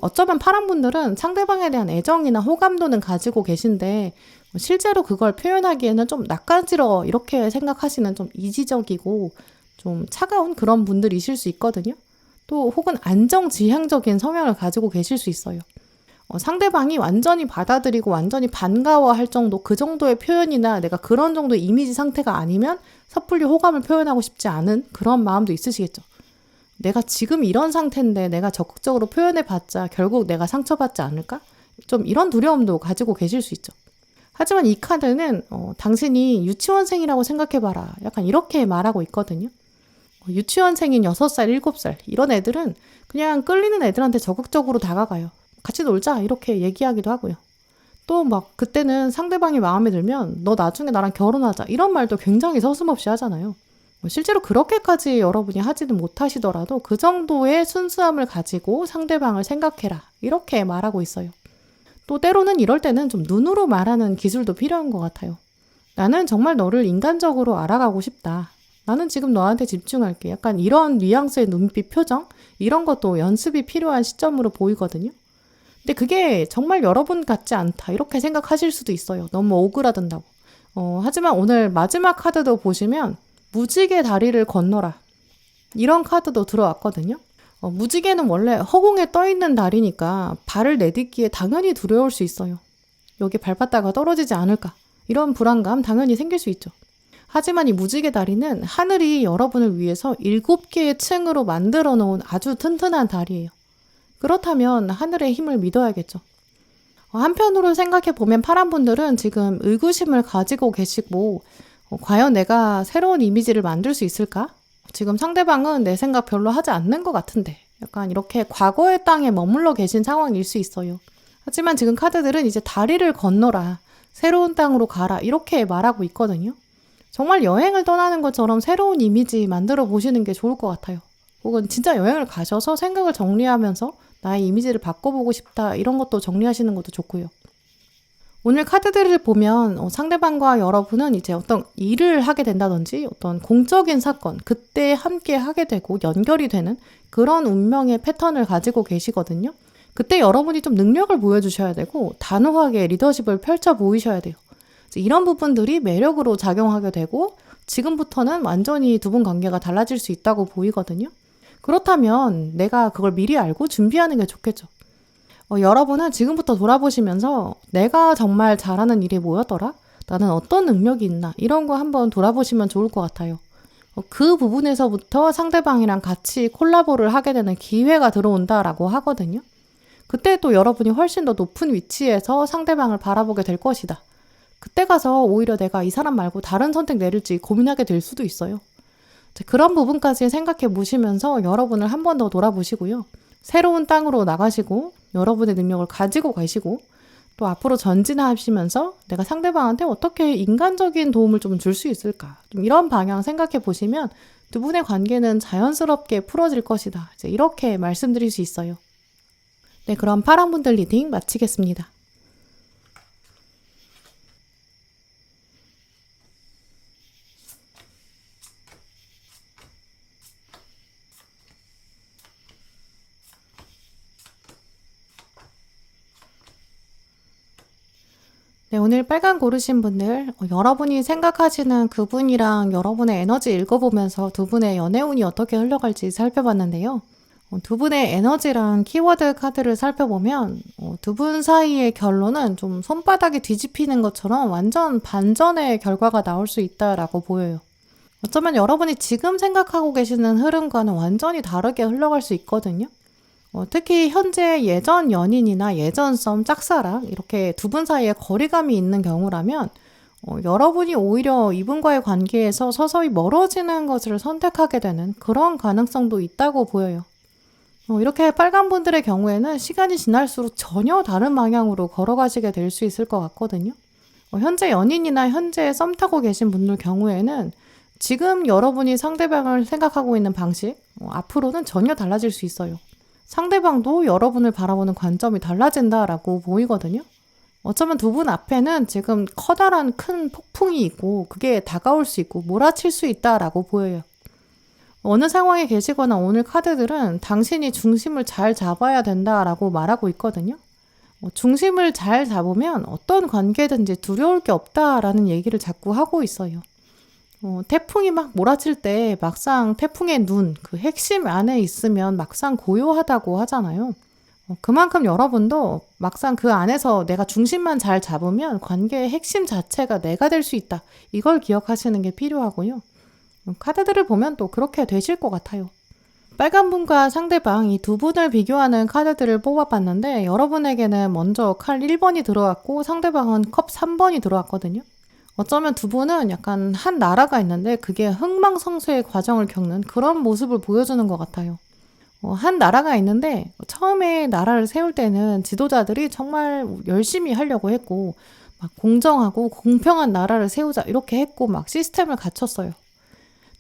S1: 어쩌면 파랑분들은 상대방에 대한 애정이나 호감도는 가지고 계신데 실제로 그걸 표현하기에는 좀 낯간지러워 이렇게 생각하시는 좀 이지적이고 좀 차가운 그런 분들이실 수 있거든요. 또 혹은 안정지향적인 성향을 가지고 계실 수 있어요. 상대방이 완전히 받아들이고 완전히 반가워할 정도 그 정도의 표현이나 내가 그런 정도의 이미지 상태가 아니면 섣불리 호감을 표현하고 싶지 않은 그런 마음도 있으시겠죠. 내가 지금 이런 상태인데 내가 적극적으로 표현해봤자 결국 내가 상처받지 않을까? 좀 이런 두려움도 가지고 계실 수 있죠. 하지만 이 카드는 당신이 유치원생이라고 생각해봐라. 약간 이렇게 말하고 있거든요. 유치원생인 6살, 7살 이런 애들은 그냥 끌리는 애들한테 적극적으로 다가가요. 같이 놀자 이렇게 얘기하기도 하고요. 또 막 그때는 상대방이 마음에 들면 너 나중에 나랑 결혼하자 이런 말도 굉장히 서슴없이 하잖아요. 실제로 그렇게까지 여러분이 하지는 못하시더라도 그 정도의 순수함을 가지고 상대방을 생각해라 이렇게 말하고 있어요. 또 때로는 이럴 때는 좀 눈으로 말하는 기술도 필요한 것 같아요. 나는 정말 너를 인간적으로 알아가고 싶다. 나는 지금 너한테 집중할게. 약간 이런 뉘앙스의 눈빛 표정 이런 것도 연습이 필요한 시점으로 보이거든요. 근데 그게 정말 여러분 같지 않다 이렇게 생각하실 수도 있어요. 너무 오그라든다고. 하지만 오늘 마지막 카드도 보시면 무지개 다리를 건너라 이런 카드도 들어왔거든요. 무지개는 원래 허공에 떠있는 다리니까 발을 내딛기에 당연히 두려울 수 있어요. 여기 밟았다가 떨어지지 않을까 이런 불안감 당연히 생길 수 있죠. 하지만 이 무지개 다리는 하늘이 여러분을 위해서 7개의 층으로 만들어 놓은 아주 튼튼한 다리예요. 그렇다면 하늘의 힘을 믿어야겠죠. 한편으로 생각해보면 파란분들은 지금 의구심을 가지고 계시고 과연 내가 새로운 이미지를 만들 수 있을까? 지금 상대방은 내 생각 별로 하지 않는 것 같은데 약간 이렇게 과거의 땅에 머물러 계신 상황일 수 있어요. 하지만 지금 카드들은 이제 다리를 건너라. 새로운 땅으로 가라 이렇게 말하고 있거든요. 정말 여행을 떠나는 것처럼 새로운 이미지 만들어 보시는 게 좋을 것 같아요. 혹은 진짜 여행을 가셔서 생각을 정리하면서 나의 이미지를 바꿔보고 싶다 이런 것도 정리하시는 것도 좋고요. 오늘 카드들을 보면 상대방과 여러분은 이제 어떤 일을 하게 된다든지 어떤 공적인 사건, 그때 함께 하게 되고 연결이 되는 그런 운명의 패턴을 가지고 계시거든요. 그때 여러분이 좀 능력을 보여주셔야 되고 단호하게 리더십을 펼쳐 보이셔야 돼요. 이런 부분들이 매력으로 작용하게 되고 지금부터는 완전히 두 분 관계가 달라질 수 있다고 보이거든요. 그렇다면 내가 그걸 미리 알고 준비하는 게 좋겠죠. 여러분은 지금부터 돌아보시면서 내가 정말 잘하는 일이 뭐였더라? 나는 어떤 능력이 있나? 이런 거 한번 돌아보시면 좋을 것 같아요. 그 부분에서부터 상대방이랑 같이 콜라보를 하게 되는 기회가 들어온다라고 하거든요. 그때 또 여러분이 훨씬 더 높은 위치에서 상대방을 바라보게 될 것이다. 그때 가서 오히려 내가 이 사람 말고 다른 선택 내릴지 고민하게 될 수도 있어요. 그런 부분까지 생각해 보시면서 여러분을 한 번 더 돌아보시고요. 새로운 땅으로 나가시고 여러분의 능력을 가지고 가시고 또 앞으로 전진하시면서 내가 상대방한테 어떻게 인간적인 도움을 좀 줄 수 있을까? 좀 이런 방향 생각해 보시면 두 분의 관계는 자연스럽게 풀어질 것이다. 이제 이렇게 말씀드릴 수 있어요. 네, 그럼 파랑분들 리딩 마치겠습니다. 네, 오늘 빨간 고르신 분들, 여러분이 생각하시는 그분이랑 여러분의 에너지 읽어보면서 두 분의 연애운이 어떻게 흘러갈지 살펴봤는데요. 두 분의 에너지랑 키워드 카드를 살펴보면 두 분 사이의 결론은 좀 손바닥이 뒤집히는 것처럼 완전 반전의 결과가 나올 수 있다라고 보여요. 어쩌면 여러분이 지금 생각하고 계시는 흐름과는 완전히 다르게 흘러갈 수 있거든요. 특히 현재 예전 연인이나 예전 썸, 짝사랑 이렇게 두 분 사이에 거리감이 있는 경우라면 여러분이 오히려 이분과의 관계에서 서서히 멀어지는 것을 선택하게 되는 그런 가능성도 있다고 보여요. 이렇게 빨간 분들의 경우에는 시간이 지날수록 전혀 다른 방향으로 걸어가시게 될 수 있을 것 같거든요. 현재 연인이나 현재 썸 타고 계신 분들 경우에는 지금 여러분이 상대방을 생각하고 있는 방식, 앞으로는 전혀 달라질 수 있어요. 상대방도 여러분을 바라보는 관점이 달라진다라고 보이거든요. 어쩌면 두 분 앞에는 지금 커다란 큰 폭풍이 있고 그게 다가올 수 있고 몰아칠 수 있다라고 보여요. 어느 상황에 계시거나 오늘 카드들은 당신이 중심을 잘 잡아야 된다라고 말하고 있거든요. 중심을 잘 잡으면 어떤 관계든지 두려울 게 없다라는 얘기를 자꾸 하고 있어요. 태풍이 막 몰아칠 때 막상 태풍의 눈, 그 핵심 안에 있으면 막상 고요하다고 하잖아요. 그만큼 여러분도 막상 그 안에서 내가 중심만 잘 잡으면 관계의 핵심 자체가 내가 될 수 있다. 이걸 기억하시는 게 필요하고요. 카드들을 보면 또 그렇게 되실 것 같아요. 빨간 분과 상대방 이 두 분을 비교하는 카드들을 뽑아봤는데 여러분에게는 먼저 칼 1번이 들어왔고 상대방은 컵 3번이 들어왔거든요. 어쩌면 두 분은 약간 한 나라가 있는데 그게 흥망성쇠의 과정을 겪는 그런 모습을 보여주는 것 같아요. 한 나라가 있는데 처음에 나라를 세울 때는 지도자들이 정말 열심히 하려고 했고 막 공정하고 공평한 나라를 세우자 이렇게 했고 막 시스템을 갖췄어요.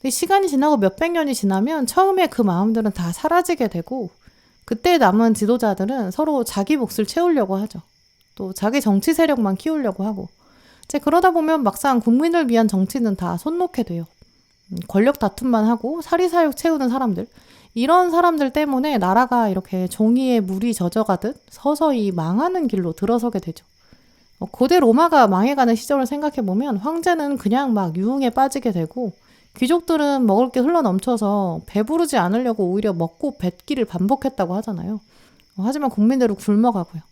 S1: 근데 시간이 지나고 몇백 년이 지나면 처음에 그 마음들은 다 사라지게 되고 그때 남은 지도자들은 서로 자기 몫을 채우려고 하죠. 또 자기 정치 세력만 키우려고 하고 이제 그러다 보면 막상 국민을 위한 정치는 다 손 놓게 돼요. 권력 다툼만 하고 사리사욕 채우는 사람들 이런 사람들 때문에 나라가 이렇게 종이에 물이 젖어가듯 서서히 망하는 길로 들어서게 되죠. 고대 로마가 망해가는 시절을 생각해보면 황제는 그냥 막 유흥에 빠지게 되고 귀족들은 먹을 게 흘러넘쳐서 배부르지 않으려고 오히려 먹고 뱉기를 반복했다고 하잖아요. 하지만 국민들은 굶어가고요.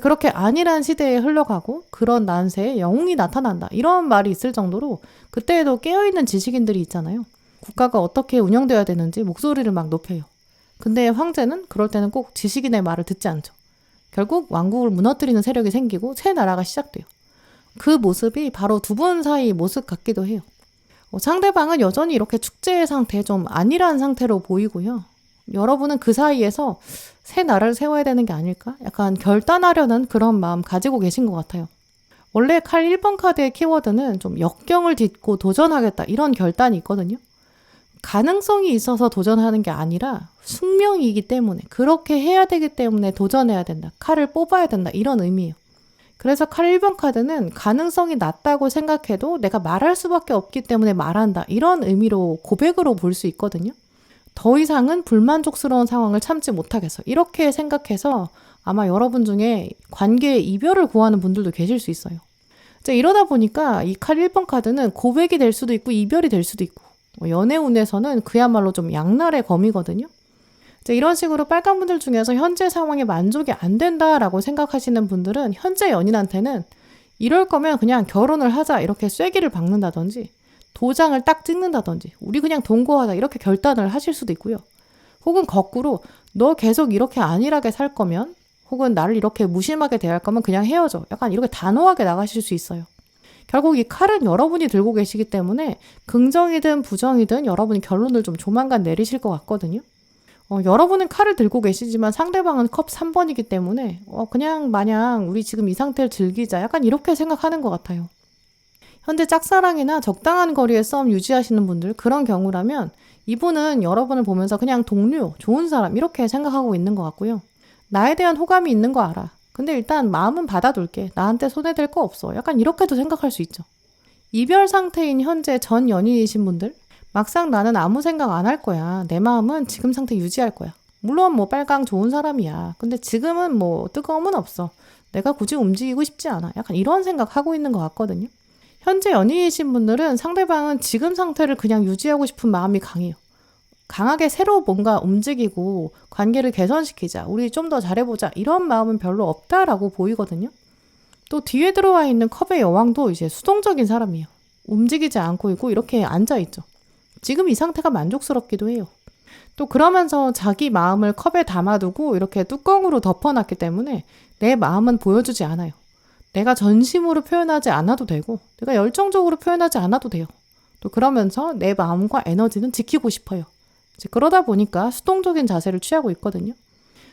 S1: 그렇게 안일한 시대에 흘러가고 그런 난세에 영웅이 나타난다. 이런 말이 있을 정도로 그때에도 깨어있는 지식인들이 있잖아요. 국가가 어떻게 운영되어야 되는지 목소리를 막 높여요. 근데 황제는 그럴 때는 꼭 지식인의 말을 듣지 않죠. 결국 왕국을 무너뜨리는 세력이 생기고 새 나라가 시작돼요. 그 모습이 바로 두 분 사이 모습 같기도 해요. 상대방은 여전히 이렇게 축제의 상태, 좀 안일한 상태로 보이고요. 여러분은 그 사이에서 새 나라를 세워야 되는 게 아닐까? 약간 결단하려는 그런 마음 가지고 계신 것 같아요. 원래 칼 1번 카드의 키워드는 좀 역경을 딛고 도전하겠다 이런 결단이 있거든요. 가능성이 있어서 도전하는 게 아니라 숙명이기 때문에 그렇게 해야 되기 때문에 도전해야 된다. 칼을 뽑아야 된다. 이런 의미예요. 그래서 칼 1번 카드는 가능성이 낮다고 생각해도 내가 말할 수밖에 없기 때문에 말한다. 이런 의미로 고백으로 볼 수 있거든요. 더 이상은 불만족스러운 상황을 참지 못하겠어. 이렇게 생각해서 아마 여러분 중에 관계의 이별을 구하는 분들도 계실 수 있어요. 이제 이러다 보니까 이 칼 1번 카드는 고백이 될 수도 있고 이별이 될 수도 있고 연애운에서는 그야말로 좀 양날의 검이거든요. 이제 이런 식으로 빨간 분들 중에서 현재 상황에 만족이 안 된다라고 생각하시는 분들은 현재 연인한테는 이럴 거면 그냥 결혼을 하자 이렇게 쐐기를 박는다든지 도장을 딱 찍는다든지 우리 그냥 동거하자 이렇게 결단을 하실 수도 있고요. 혹은 거꾸로 너 계속 이렇게 안일하게 살 거면 혹은 나를 이렇게 무심하게 대할 거면 그냥 헤어져. 약간 이렇게 단호하게 나가실 수 있어요. 결국 이 칼은 여러분이 들고 계시기 때문에 긍정이든 부정이든 여러분이 결론을 좀 조만간 내리실 것 같거든요. 여러분은 칼을 들고 계시지만 상대방은 컵 3번이기 때문에 그냥 마냥 우리 지금 이 상태를 즐기자. 약간 이렇게 생각하는 것 같아요. 현재 짝사랑이나 적당한 거리의 싸움 유지하시는 분들 그런 경우라면 이분은 여러분을 보면서 그냥 동료, 좋은 사람 이렇게 생각하고 있는 것 같고요. 나에 대한 호감이 있는 거 알아. 근데 일단 마음은 받아둘게. 나한테 손해될 거 없어. 약간 이렇게도 생각할 수 있죠. 이별 상태인 현재 전 연인이신 분들 막상 나는 아무 생각 안 할 거야. 내 마음은 지금 상태 유지할 거야. 물론 뭐 빨강 좋은 사람이야. 근데 지금은 뭐 뜨거움은 없어. 내가 굳이 움직이고 싶지 않아. 약간 이런 생각하고 있는 것 같거든요. 현재 연인이신 분들은 상대방은 지금 상태를 그냥 유지하고 싶은 마음이 강해요. 강하게 새로 뭔가 움직이고 관계를 개선시키자. 우리 좀 더 잘해보자. 이런 마음은 별로 없다라고 보이거든요. 또 뒤에 들어와 있는 컵의 여왕도 이제 수동적인 사람이에요. 움직이지 않고 있고 이렇게 앉아있죠. 지금 이 상태가 만족스럽기도 해요. 또 그러면서 자기 마음을 컵에 담아두고 이렇게 뚜껑으로 덮어놨기 때문에 내 마음은 보여주지 않아요. 내가 전심으로 표현하지 않아도 되고 내가 열정적으로 표현하지 않아도 돼요. 또 그러면서 내 마음과 에너지는 지키고 싶어요. 이제 그러다 보니까 수동적인 자세를 취하고 있거든요.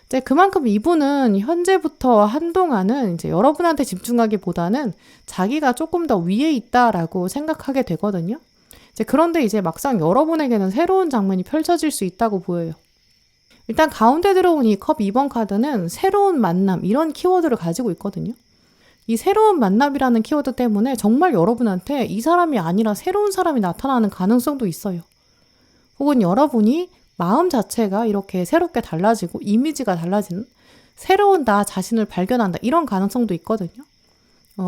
S1: 이제 그만큼 이분은 현재부터 한동안은 이제 여러분한테 집중하기보다는 자기가 조금 더 위에 있다라고 생각하게 되거든요. 이제 그런데 이제 막상 여러분에게는 새로운 장면이 펼쳐질 수 있다고 보여요. 일단 가운데 들어온 이 컵 2번 카드는 새로운 만남 이런 키워드를 가지고 있거든요. 이 새로운 만남이라는 키워드 때문에 정말 여러분한테 이 사람이 아니라 새로운 사람이 나타나는 가능성도 있어요. 혹은 여러분이 마음 자체가 이렇게 새롭게 달라지고 이미지가 달라지는 새로운 나 자신을 발견한다 이런 가능성도 있거든요.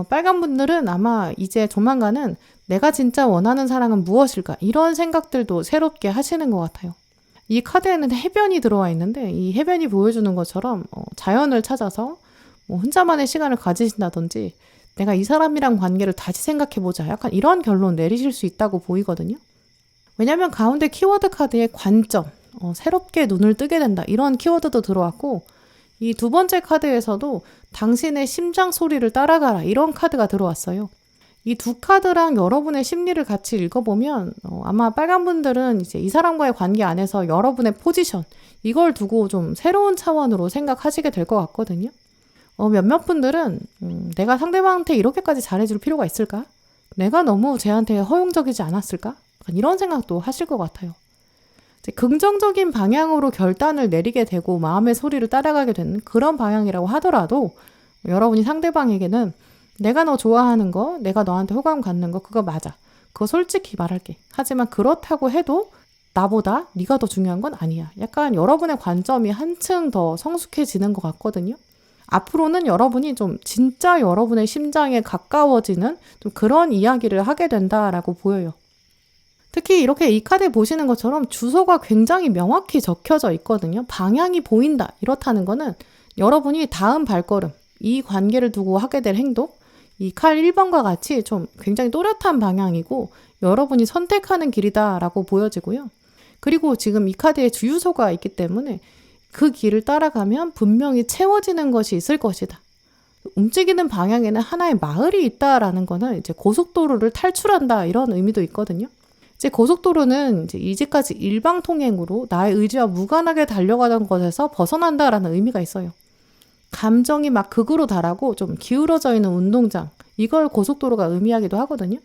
S1: 빨간 분들은 아마 이제 조만간은 내가 진짜 원하는 사랑은 무엇일까 이런 생각들도 새롭게 하시는 것 같아요. 이 카드에는 해변이 들어와 있는데 이 해변이 보여주는 것처럼 자연을 찾아서 뭐 혼자만의 시간을 가지신다든지 내가 이 사람이랑 관계를 다시 생각해보자 약간 이런 결론 내리실 수 있다고 보이거든요. 왜냐면 가운데 키워드 카드의 관점, 새롭게 눈을 뜨게 된다 이런 키워드도 들어왔고 이 두 번째 카드에서도 당신의 심장 소리를 따라가라 이런 카드가 들어왔어요. 이 두 카드랑 여러분의 심리를 같이 읽어보면 아마 빨간 분들은 이제 이 사람과의 관계 안에서 여러분의 포지션 이걸 두고 좀 새로운 차원으로 생각하시게 될 것 같거든요. 몇몇 분들은 내가 상대방한테 이렇게까지 잘해줄 필요가 있을까? 내가 너무 쟤한테 허용적이지 않았을까? 이런 생각도 하실 것 같아요. 이제 긍정적인 방향으로 결단을 내리게 되고 마음의 소리를 따라가게 되는 그런 방향이라고 하더라도 여러분이 상대방에게는 내가 너 좋아하는 거, 내가 너한테 호감 갖는 거 그거 맞아. 그거 솔직히 말할게. 하지만 그렇다고 해도 나보다 네가 더 중요한 건 아니야. 약간 여러분의 관점이 한층 더 성숙해지는 것 같거든요. 앞으로는 여러분이 좀 진짜 여러분의 심장에 가까워지는 좀 그런 이야기를 하게 된다라고 보여요. 특히 이렇게 이 카드 보시는 것처럼 주소가 굉장히 명확히 적혀져 있거든요. 방향이 보인다. 이렇다는 거는 여러분이 다음 발걸음, 이 관계를 두고 하게 될 행동, 이 칼 1번과 같이 좀 굉장히 또렷한 방향이고 여러분이 선택하는 길이다라고 보여지고요. 그리고 지금 이 카드에 주유소가 있기 때문에 그 길을 따라가면 분명히 채워지는 것이 있을 것이다. 움직이는 방향에는 하나의 마을이 있다라는 거는 이제 고속도로를 탈출한다 이런 의미도 있거든요. 이제 고속도로는 이제까지 일방 통행으로 나의 의지와 무관하게 달려가던 것에서 벗어난다라는 의미가 있어요. 감정이 막 극으로 달하고 좀 기울어져 있는 운동장, 이걸 고속도로가 의미하기도 하거든요.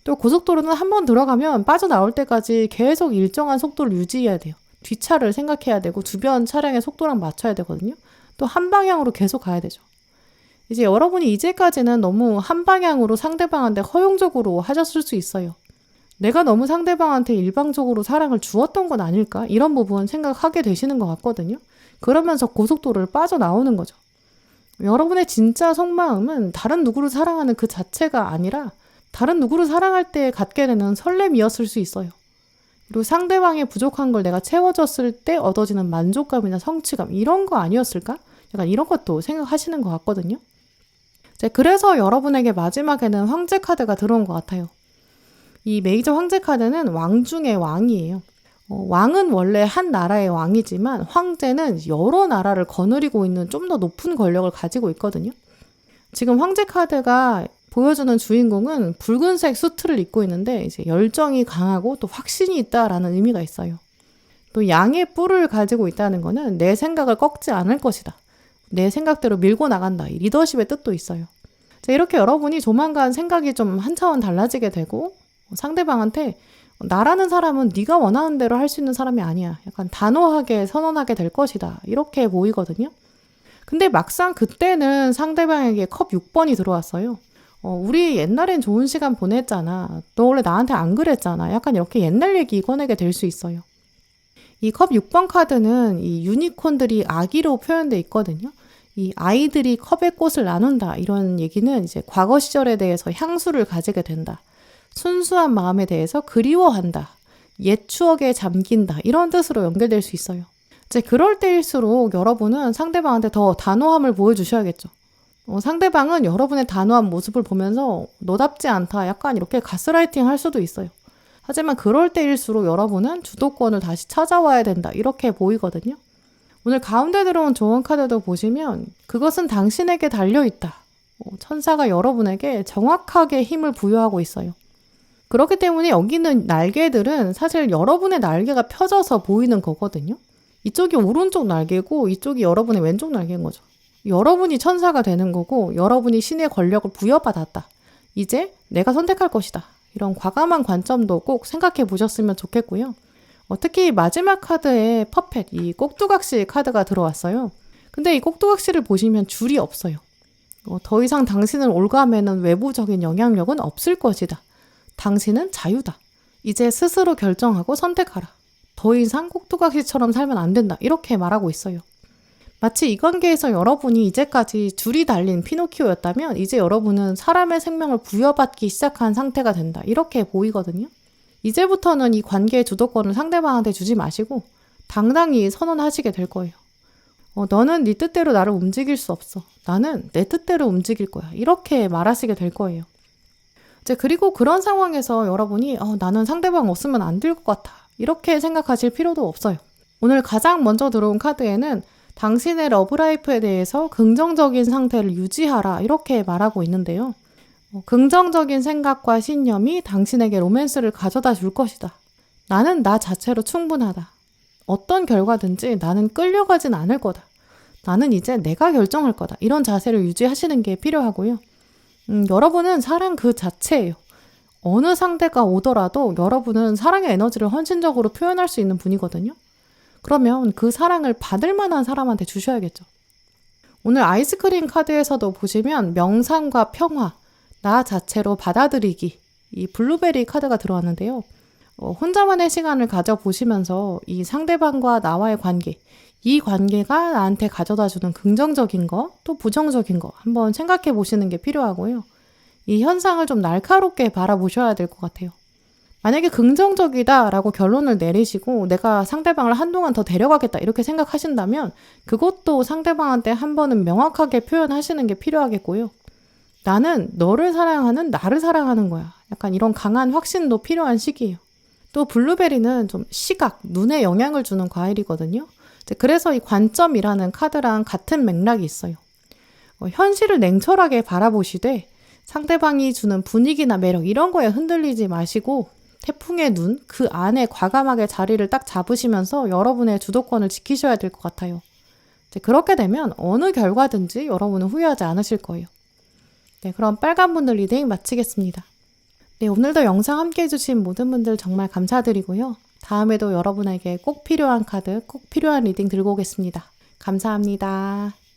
S1: 또 고속도로는 한번 들어가면 빠져나올 때까지 계속 일정한 속도를 유지해야 돼요. 뒷차를 생각해야 되고 주변 차량의 속도랑 맞춰야 되거든요. 또 한 방향으로 계속 가야 되죠. 이제 여러분이 이제까지는 너무 한 방향으로 상대방한테 허용적으로 하셨을 수 있어요. 내가 너무 상대방한테 일방적으로 사랑을 주었던 건 아닐까? 이런 부분 생각하게 되시는 것 같거든요. 그러면서 고속도로를 빠져나오는 거죠. 여러분의 진짜 속마음은 다른 누구를 사랑하는 그 자체가 아니라 다른 누구를 사랑할 때 갖게 되는 설렘이었을 수 있어요. 그리고 상대방의 부족한 걸 내가 채워줬을 때 얻어지는 만족감이나 성취감, 이런 거 아니었을까? 약간 이런 것도 생각하시는 것 같거든요. 그래서 여러분에게 마지막에는 황제 카드가 들어온 것 같아요. 이 메이저 황제 카드는 왕 중의 왕이에요. 왕은 원래 한 나라의 왕이지만 황제는 여러 나라를 거느리고 있는 좀 더 높은 권력을 가지고 있거든요. 지금 황제 카드가 보여주는 주인공은 붉은색 수트를 입고 있는데 이제 열정이 강하고 또 확신이 있다라는 의미가 있어요. 또 양의 뿔을 가지고 있다는 거는 내 생각을 꺾지 않을 것이다. 내 생각대로 밀고 나간다. 이 리더십의 뜻도 있어요. 이렇게 여러분이 조만간 생각이 좀 한 차원 달라지게 되고 상대방한테 나라는 사람은 네가 원하는 대로 할 수 있는 사람이 아니야. 약간 단호하게 선언하게 될 것이다. 이렇게 보이거든요. 근데 막상 그때는 상대방에게 컵 6번이 들어왔어요. 우리 옛날엔 좋은 시간 보냈잖아. 너 원래 나한테 안 그랬잖아. 약간 이렇게 옛날 얘기 꺼내게 될 수 있어요. 이 컵 6번 카드는 이 유니콘들이 아기로 표현되어 있거든요. 이 아이들이 컵의 꽃을 나눈다. 이런 얘기는 이제 과거 시절에 대해서 향수를 가지게 된다. 순수한 마음에 대해서 그리워한다. 옛 추억에 잠긴다. 이런 뜻으로 연결될 수 있어요. 그럴 때일수록 여러분은 상대방한테 더 단호함을 보여주셔야겠죠. 상대방은 여러분의 단호한 모습을 보면서 너답지 않다. 약간 이렇게 가스라이팅 할 수도 있어요. 하지만 그럴 때일수록 여러분은 주도권을 다시 찾아와야 된다. 이렇게 보이거든요. 오늘 가운데 들어온 조언 카드도 보시면 그것은 당신에게 달려있다. 천사가 여러분에게 정확하게 힘을 부여하고 있어요. 그렇기 때문에 여기 있는 날개들은 사실 여러분의 날개가 펴져서 보이는 거거든요. 이쪽이 오른쪽 날개고 이쪽이 여러분의 왼쪽 날개인 거죠. 여러분이 천사가 되는 거고 여러분이 신의 권력을 부여받았다. 이제 내가 선택할 것이다. 이런 과감한 관점도 꼭 생각해 보셨으면 좋겠고요. 특히 마지막 카드에 퍼펫, 이 꼭두각시 카드가 들어왔어요. 근데 이 꼭두각시를 보시면 줄이 없어요. 더 이상 당신을 올가매는 외부적인 영향력은 없을 것이다. 당신은 자유다. 이제 스스로 결정하고 선택하라. 더 이상 꼭두각시처럼 살면 안 된다. 이렇게 말하고 있어요. 마치 이 관계에서 여러분이 이제까지 줄이 달린 피노키오였다면 이제 여러분은 사람의 생명을 부여받기 시작한 상태가 된다. 이렇게 보이거든요. 이제부터는 이 관계의 주도권을 상대방한테 주지 마시고 당당히 선언하시게 될 거예요. 너는 네 뜻대로 나를 움직일 수 없어. 나는 내 뜻대로 움직일 거야. 이렇게 말하시게 될 거예요. 그리고 그런 상황에서 여러분이 나는 상대방 없으면 안 될 것 같아. 이렇게 생각하실 필요도 없어요. 오늘 가장 먼저 들어온 카드에는 당신의 러브라이프에 대해서 긍정적인 상태를 유지하라. 이렇게 말하고 있는데요. 긍정적인 생각과 신념이 당신에게 로맨스를 가져다 줄 것이다. 나는 나 자체로 충분하다. 어떤 결과든지 나는 끌려가진 않을 거다. 나는 이제 내가 결정할 거다. 이런 자세를 유지하시는 게 필요하고요. 여러분은 사랑 그 자체예요. 어느 상대가 오더라도 여러분은 사랑의 에너지를 헌신적으로 표현할 수 있는 분이거든요. 그러면 그 사랑을 받을 만한 사람한테 주셔야겠죠. 오늘 아이스크림 카드에서도 보시면 명상과 평화, 나 자체로 받아들이기, 이 블루베리 카드가 들어왔는데요. 혼자만의 시간을 가져보시면서 이 상대방과 나와의 관계, 이 관계가 나한테 가져다주는 긍정적인 거, 또 부정적인 거 한번 생각해 보시는 게 필요하고요. 이 현상을 좀 날카롭게 바라보셔야 될 것 같아요. 만약에 긍정적이다라고 결론을 내리시고 내가 상대방을 한동안 더 데려가겠다 이렇게 생각하신다면 그것도 상대방한테 한 번은 명확하게 표현하시는 게 필요하겠고요. 나는 너를 사랑하는 나를 사랑하는 거야. 약간 이런 강한 확신도 필요한 시기예요. 또 블루베리는 좀 시각, 눈에 영향을 주는 과일이거든요. 그래서 이 관점이라는 카드랑 같은 맥락이 있어요. 현실을 냉철하게 바라보시되 상대방이 주는 분위기나 매력 이런 거에 흔들리지 마시고 태풍의 눈, 그 안에 과감하게 자리를 딱 잡으시면서 여러분의 주도권을 지키셔야 될 것 같아요. 이제 그렇게 되면 어느 결과든지 여러분은 후회하지 않으실 거예요. 네, 그럼 빨간 분들 리딩 마치겠습니다. 네, 오늘도 영상 함께 해주신 모든 분들 정말 감사드리고요. 다음에도 여러분에게 꼭 필요한 카드, 꼭 필요한 리딩 들고 오겠습니다. 감사합니다.